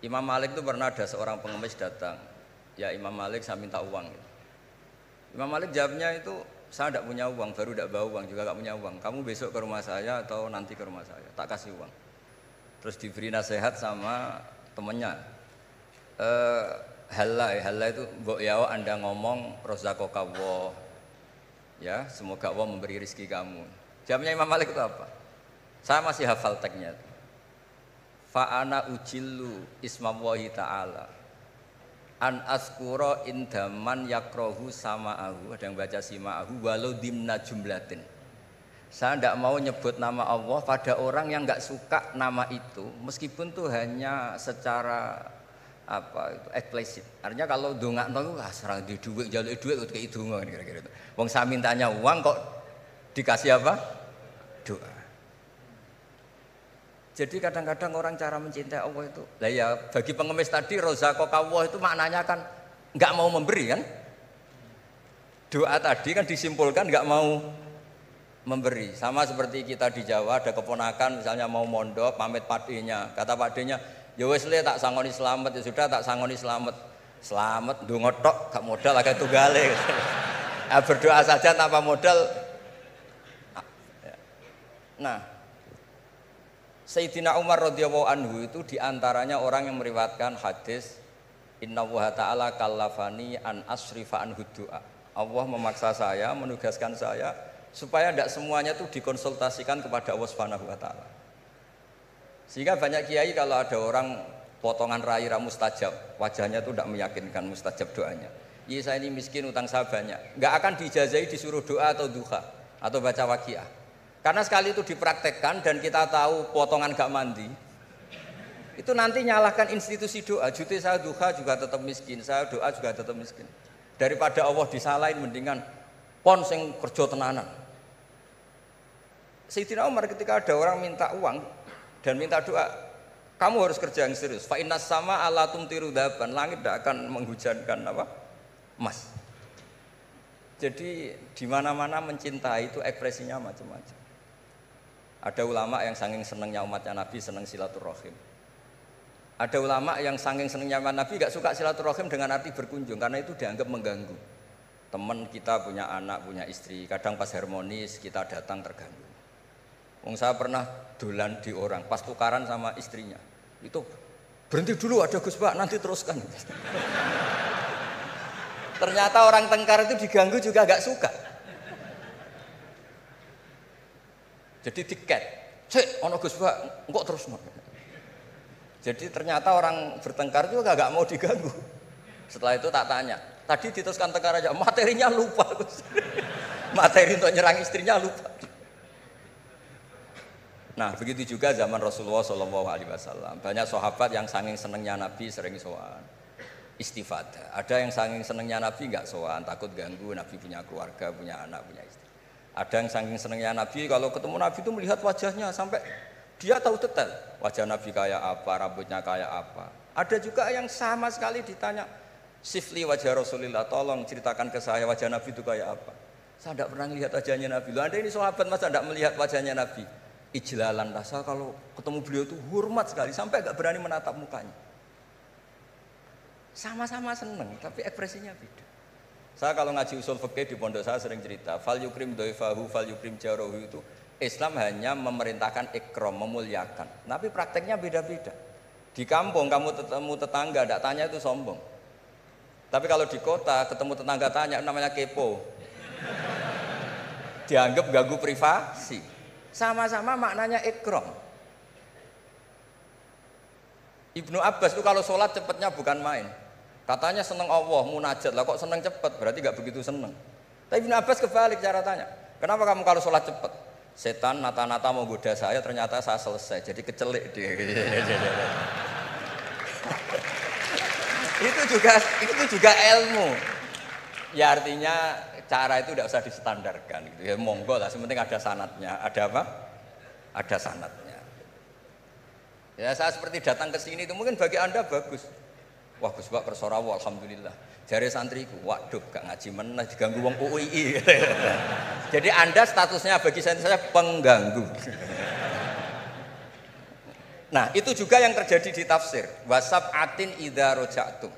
Imam Malik itu pernah ada seorang pengemis datang, ya Imam Malik saya minta uang. Imam Malik jawabnya itu, saya tidak punya uang, baru tidak bawa uang, juga tidak punya uang. Kamu besok ke rumah saya atau nanti ke rumah saya, tak kasih uang. Terus diberi nasihat sama temannya. Halla itu mbok yawa Anda ngomong rozaqaka Allah. Ya, semoga Allah memberi rezeki kamu. Jawabnya Imam Malik itu apa? Saya masih hafal teksnya. Fa'ana ujillu ismallahi ta'ala an askura indaman yakrohu sama'ahu. Ada yang baca sima'ahu walau dimna jumlatin. Saya tidak mau nyebut nama Allah pada orang yang nggak suka nama itu, meskipun tuh hanya secara apa itu eksplisit. Artinya kalau dongakno serang di duit, jaluk duit kok kayak donga kira-kira itu. Wong saya mintanya uang kok dikasih apa? Doa. Jadi kadang-kadang orang cara mencintai Allah itu, lah ya bagi pengemis tadi rozaqaka Allah itu maknanya kan nggak mau memberi kan? Doa tadi kan disimpulkan nggak mau memberi. Sama seperti kita di Jawa ada keponakan misalnya mau mondok pamit padenya, kata padenya ya wis le tak sangoni slamet, ya sudah tak sangoni slamet. Slamet ndonga tok gak modal agak tunggale. Nah, berdoa saja tanpa modal. Nah, Sayyidina Umar radhiyallahu anhu itu diantaranya orang yang meriwayatkan hadis Innallaha ta'ala kallafani an asrifa an du'a. Allah memaksa saya, menugaskan saya supaya tidak semuanya itu dikonsultasikan kepada Allah Subhanahu wa taala. Sehingga banyak kiai kalau ada orang potongan rai mustajab, wajahnya itu tidak meyakinkan mustajab doanya. Iya saya ini miskin, utang saya banyak. Enggak akan diijazahi disuruh doa atau duha atau baca waqiah. Karena sekali itu dipraktekkan dan kita tahu potongan gak mandi, itu nanti nyalahkan institusi doa. Jute saya duha juga tetap miskin, saya doa juga tetap miskin. Daripada Allah disalahin mendingan pon sing kerja tenanan. Sayyidina Umar ketika ada orang minta uang dan minta doa, kamu harus kerja yang serius. Fa innas sama ala tumtiru daban, langit tidak akan menghujankan apa? Emas. Jadi di mana-mana mencintai itu ekspresinya macam-macam. Ada ulama yang saking senangnya umatnya Nabi senang silaturahim. Ada ulama yang saking senangnya umat Nabi gak suka silaturahim dengan arti berkunjung karena itu dianggap mengganggu. Teman kita punya anak, punya istri, kadang pas harmonis kita datang terganggu. Wong saya pernah dolan di orang, pas tukaran sama istrinya, itu berhenti dulu ada Gus Pak, nanti teruskan. Ternyata orang tengkar itu diganggu juga gak suka. Jadi tiket, cek, ono Gus Pak, kok terus no. Jadi ternyata orang bertengkar juga gak mau diganggu. Setelah itu tak tanya, tadi diteruskan tengkar aja, materinya lupa Gus. Materi untuk nyerang istrinya lupa. Nah begitu juga zaman Rasulullah SAW. Banyak sahabat yang saking senengnya Nabi sering sowan istifadah. Ada yang saking senengnya Nabi nggak sowan, takut ganggu. Nabi punya keluarga, punya anak, punya istri. Ada yang saking senengnya Nabi kalau ketemu Nabi itu melihat wajahnya sampai dia tahu detail wajah Nabi kayak apa, rambutnya kayak apa. Ada juga yang sama sekali ditanya sifli wajah Rasulullah, tolong ceritakan ke saya wajah Nabi itu kayak apa. Saya tidak pernah melihat wajahnya Nabi. Loh, Anda ini sahabat masa tidak melihat wajahnya Nabi? Ijlalan rasa kalau ketemu beliau itu hormat sekali sampai gak berani menatap mukanya. Sama-sama seneng tapi ekspresinya beda. Saya kalau ngaji usul fikih di pondok saya sering cerita fal yukrim dhaifahu fal yukrim jarahu itu Islam hanya memerintahkan ikram, memuliakan. Tapi prakteknya beda-beda. Di kampung kamu ketemu tetangga tidak tanya itu sombong. Tapi kalau di kota ketemu tetangga tanya namanya kepo. Dianggap ganggu privasi. Sama-sama maknanya ikram. Ibnu Abbas itu kalau sholat cepatnya bukan main. Katanya seneng Allah, munajat lah kok seneng cepat, berarti gak begitu seneng. Tapi Ibnu Abbas kebalik cara tanya. Kenapa kamu kalau sholat cepat? Setan nata-nata mau goda saya, ternyata saya selesai, jadi kecelik dia. itu juga ilmu. Ya artinya cara itu tidak usah distandarkan gitu. Ya monggo lah, sementing ada sanadnya. Ada apa? Ada sanadnya. Ya saya seperti datang ke sini itu mungkin bagi Anda bagus. Wah Gus Pak kersorawa alhamdulillah. Jare santriku, waduh gak ngaji meneh diganggu wong UII. Jadi Anda statusnya bagi saya pengganggu. Nah, itu juga yang terjadi di tafsir. Wasab'atin idza raja'tum.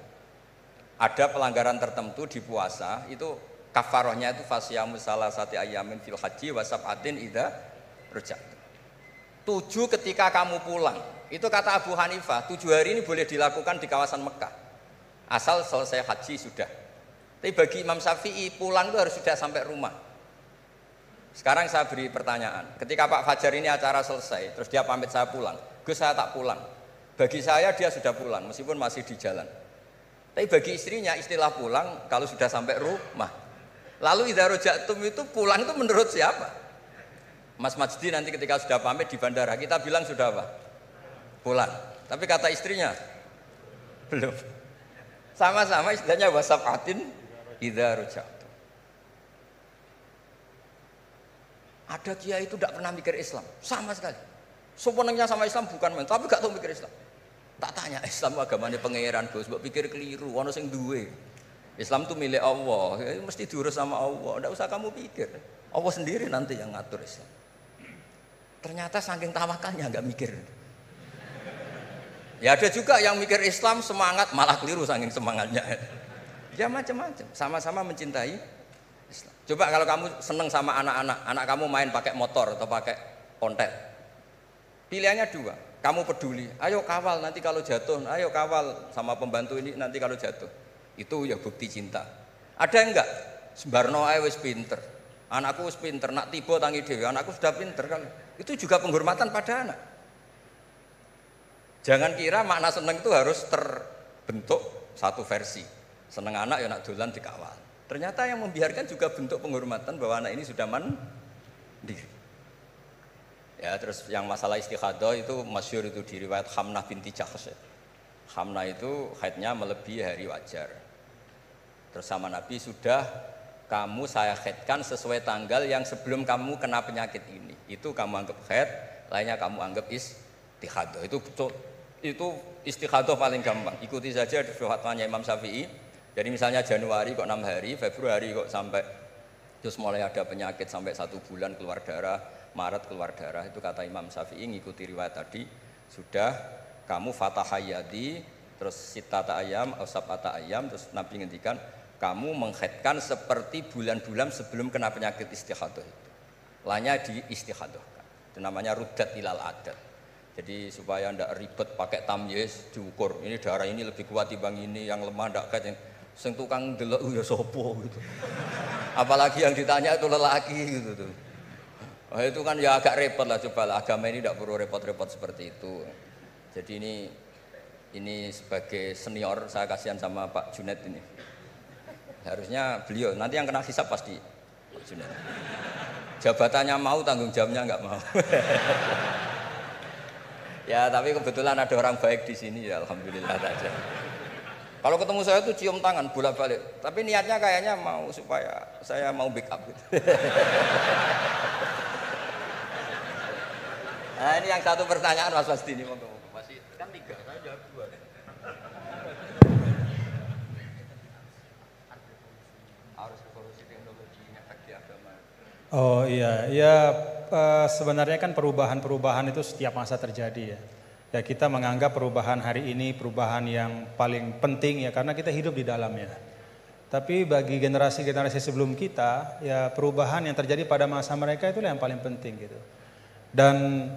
Ada pelanggaran tertentu di puasa itu kafarohnya itu fasyamu salasati ayamin fil haji wasab'atin idza raja'tum. 7 ketika kamu pulang. Itu kata Abu Hanifah, 7 hari ini boleh dilakukan di kawasan Mekah. Asal selesai haji sudah. Tapi bagi Imam Syafi'i pulang itu harus sudah sampai rumah. Sekarang saya beri pertanyaan. Ketika Pak Fajar ini acara selesai, terus dia pamit saya pulang. Gus, saya tak pulang. Bagi saya dia sudah pulang, meskipun masih di jalan. Tapi bagi istrinya, istilah pulang kalau sudah sampai rumah. Lalu idza raja'tum itu pulang itu menurut siapa? Mas Majdi nanti ketika sudah pamit di bandara, kita bilang sudah apa? Pulang. Tapi kata istrinya, belum. Sama-sama istilahnya wasaf'atin idza raja'tum. Ada kiai itu tidak pernah mikir Islam, sama sekali. Sebenarnya sama Islam bukan main, tapi gak tahu mikir Islam. Tak tanya Islam agamanya pangeran Gus, mbok pikir keliru, ono sing duwe. Islam itu milik Allah, ya, mesti diurus sama Allah, tidak usah kamu pikir. Allah sendiri nanti yang ngatur Islam. Ternyata saking tawakalnya nggak mikir. Ya ada juga yang mikir Islam semangat malah keliru saking semangatnya. Ya macam-macam, sama-sama mencintai Islam. Coba kalau kamu seneng sama anak-anak, anak kamu main pakai motor atau pakai ontel. Pilihannya dua, kamu peduli, ayo kawal nanti kalau jatuh, ayo kawal sama pembantu ini nanti kalau jatuh. Itu ya bukti cinta. Ada enggak? Sembarno ae wis pinter. Anakku wis pinter, nak tiba tangi dhewe, anakku sudah pinter kan. Itu juga penghormatan pada anak. Jangan kira makna seneng itu harus terbentuk satu versi. Seneng anak ya nak dolan dikawal. Ternyata yang membiarkan juga bentuk penghormatan bahwa anak ini sudah mandiri. Ya terus yang masalah istikhadah itu masyhur itu di riwayat Hamnah binti Jahsh. Hamnah itu haidnya melebihi hari wajar. Terus sama Nabi, sudah kamu saya haidkan sesuai tanggal yang sebelum kamu kena penyakit ini. Itu kamu anggap haid, lainnya kamu anggap istikhadah. Itu istikhadah paling gampang. Ikuti saja fatwanya Imam Syafi'i. Jadi misalnya Januari kok 6 hari, Februari kok sampai terus mulai ada penyakit sampai 1 bulan keluar darah, Maret keluar darah. Itu kata Imam Syafi'i, ngikuti riwayat tadi, sudah kamu fatahayadi, terus sitata ayam, sabata ayam, terus Nabi ngendikan kamu menghaidkan seperti bulan-bulan sebelum kena penyakit istikhadah itu. Lainnya di istikhadohkan. Itu namanya rudat ilal adat. Jadi supaya tidak ribet pakai tamyiz diukur. Ini darah ini lebih kuat dibanding ini, yang lemah tidak kayak sing tukang delok ya sopo gitu. Apalagi yang ditanya itu lelaki gitu tuh. Oh, itu kan ya agak repot lah, cobalah agama ini tidak perlu repot-repot seperti itu. Jadi ini sebagai senior saya kasihan sama Pak Junaid ini. Harusnya beliau nanti yang kena hisab pasti Pak Junaid. Jabatannya mau, tanggung jawabnya nggak mau. Ya tapi kebetulan ada orang baik di sini ya, alhamdulillah saja. Kalau ketemu saya tuh cium tangan bolak-balik, tapi niatnya kayaknya mau supaya saya mau backup gitu. Nah ini yang satu pertanyaan Mas Wasdi ini masih kan 3, saya jawab 2. Harus revolusi teknologi efek di agama. Oh iya, ya sebenarnya kan perubahan-perubahan itu setiap masa terjadi ya. Ya kita menganggap perubahan hari ini perubahan yang paling penting ya karena kita hidup di dalamnya. Tapi bagi generasi-generasi sebelum kita ya perubahan yang terjadi pada masa mereka itulah yang paling penting gitu. Dan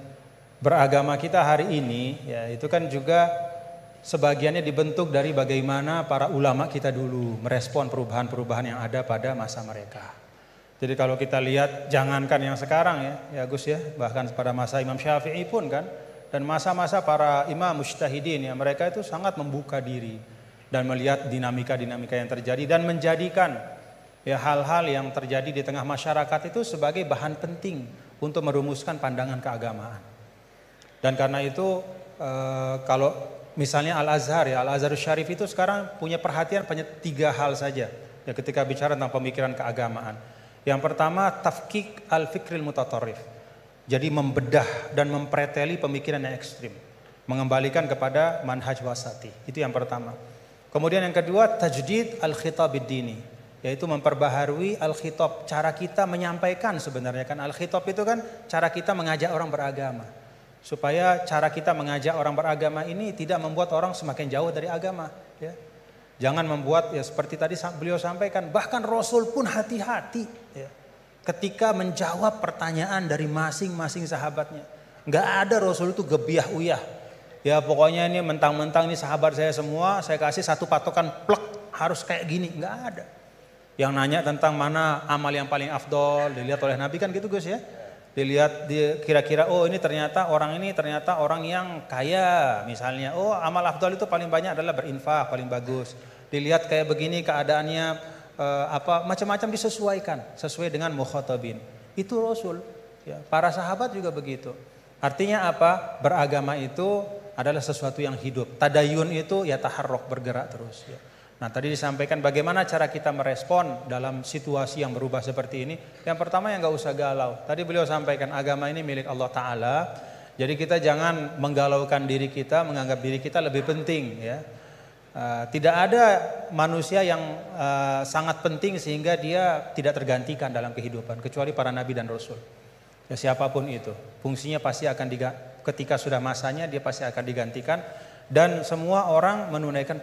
beragama kita hari ini ya itu kan juga sebagiannya dibentuk dari bagaimana para ulama kita dulu merespon perubahan-perubahan yang ada pada masa mereka. Jadi kalau kita lihat jangankan yang sekarang ya Gus ya, bahkan pada masa Imam Syafi'i pun kan, dan masa-masa para imam mujtahidin ya mereka itu sangat membuka diri dan melihat dinamika-dinamika yang terjadi dan menjadikan ya hal-hal yang terjadi di tengah masyarakat itu sebagai bahan penting untuk merumuskan pandangan keagamaan. Dan karena itu kalau misalnya Al-Azhar ya, Al-Azharus Syarif itu sekarang punya perhatian hanya 3 hal saja ya ketika bicara tentang pemikiran keagamaan. Yang pertama tafkik al-fikril mutatarrif. Jadi membedah dan mempreteli pemikiran yang ekstrim, mengembalikan kepada manhaj wasati. Itu yang pertama. Kemudian yang kedua tajdid al-khitabid dini, yaitu memperbaharui al-khitab, cara kita menyampaikan sebenarnya kan al-khitab itu kan cara kita mengajak orang beragama. Supaya cara kita mengajak orang beragama ini tidak membuat orang semakin jauh dari agama ya. Jangan membuat ya seperti tadi beliau sampaikan, bahkan Rasul pun hati-hati ya, ketika menjawab pertanyaan dari masing-masing sahabatnya. Enggak ada Rasul itu gebiah uyah. Ya pokoknya ini mentang-mentang ini sahabat saya semua, saya kasih satu patokan plek harus kayak gini, enggak ada. Yang nanya tentang mana amal yang paling afdol dilihat oleh Nabi kan gitu Gus ya. Dilihat kira-kira oh ini ternyata orang yang kaya misalnya. Oh amal afdol itu paling banyak adalah berinfak, paling bagus. Dilihat kayak begini keadaannya macam-macam disesuaikan sesuai dengan mukhatabin. Itu Rasul. Ya, para sahabat juga begitu. Artinya apa? Beragama itu adalah sesuatu yang hidup. Tadayun itu ya taharruk, bergerak terus ya. Nah tadi disampaikan bagaimana cara kita merespon dalam situasi yang berubah seperti ini. Yang pertama yang gak usah galau. Tadi beliau sampaikan agama ini milik Allah Ta'ala. Jadi kita jangan menggalaukan diri kita, menganggap diri kita lebih penting ya. Tidak ada manusia yang sangat penting sehingga dia tidak tergantikan dalam kehidupan. Kecuali para nabi dan rasul. Ya, siapapun itu. Fungsinya pasti akan ketika sudah masanya dia pasti akan digantikan. Dan semua orang menunaikan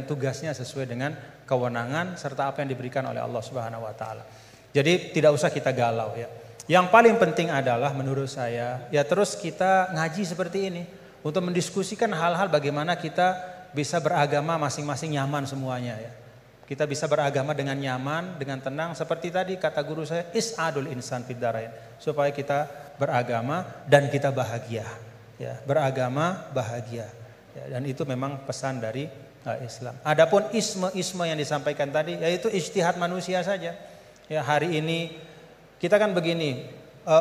tugasnya sesuai dengan kewenangan serta apa yang diberikan oleh Allah Subhanahu wa taala. Jadi tidak usah kita galau ya. Yang paling penting adalah menurut saya ya terus kita ngaji seperti ini untuk mendiskusikan hal-hal bagaimana kita bisa beragama masing-masing nyaman semuanya ya. Kita bisa beragama dengan nyaman, dengan tenang seperti tadi kata guru saya is'adul insan fid darain, supaya kita beragama dan kita bahagia. Ya, beragama bahagia. Ya, dan itu memang pesan dari Islam. Adapun isme yang disampaikan tadi yaitu ijtihad manusia saja. Ya, hari ini kita kan begini,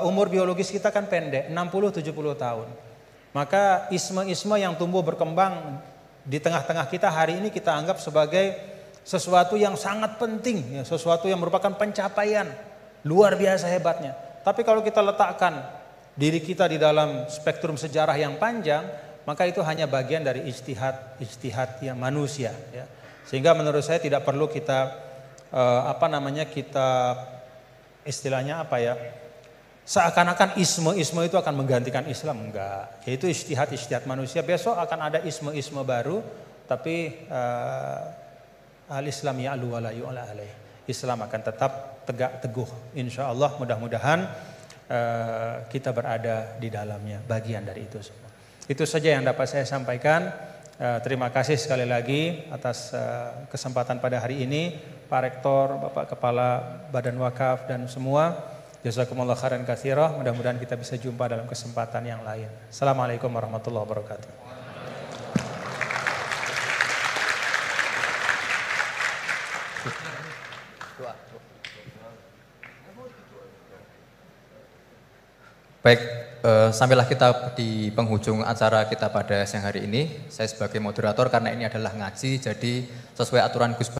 umur biologis kita kan pendek, 60-70 tahun. Maka isme yang tumbuh berkembang di tengah-tengah kita hari ini kita anggap sebagai sesuatu yang sangat penting, ya, sesuatu yang merupakan pencapaian luar biasa hebatnya. Tapi kalau kita letakkan diri kita di dalam spektrum sejarah yang panjang, maka itu hanya bagian dari ijtihad yang manusia ya. Sehingga menurut saya tidak perlu kita kita istilahnya seakan-akan isme itu akan menggantikan Islam, enggak. Yaitu ijtihad manusia. Besok akan ada isme baru, tapi al-Islam ya'lu wa la yu'la alaih. Islam akan tetap tegak teguh insyaallah. Mudah-mudahan kita berada di dalamnya, bagian dari itu semua. Itu saja yang dapat saya sampaikan. Terima kasih sekali lagi atas kesempatan pada hari ini, Pak Rektor, Bapak Kepala Badan Wakaf dan semua. Jazakumullah khairan katsira. Mudah-mudahan kita bisa jumpa dalam kesempatan yang lain. Assalamualaikum warahmatullahi wabarakatuh. Baik, sampailah kita di penghujung acara kita pada siang hari ini. Saya sebagai moderator karena ini adalah ngaji, jadi sesuai aturan Gus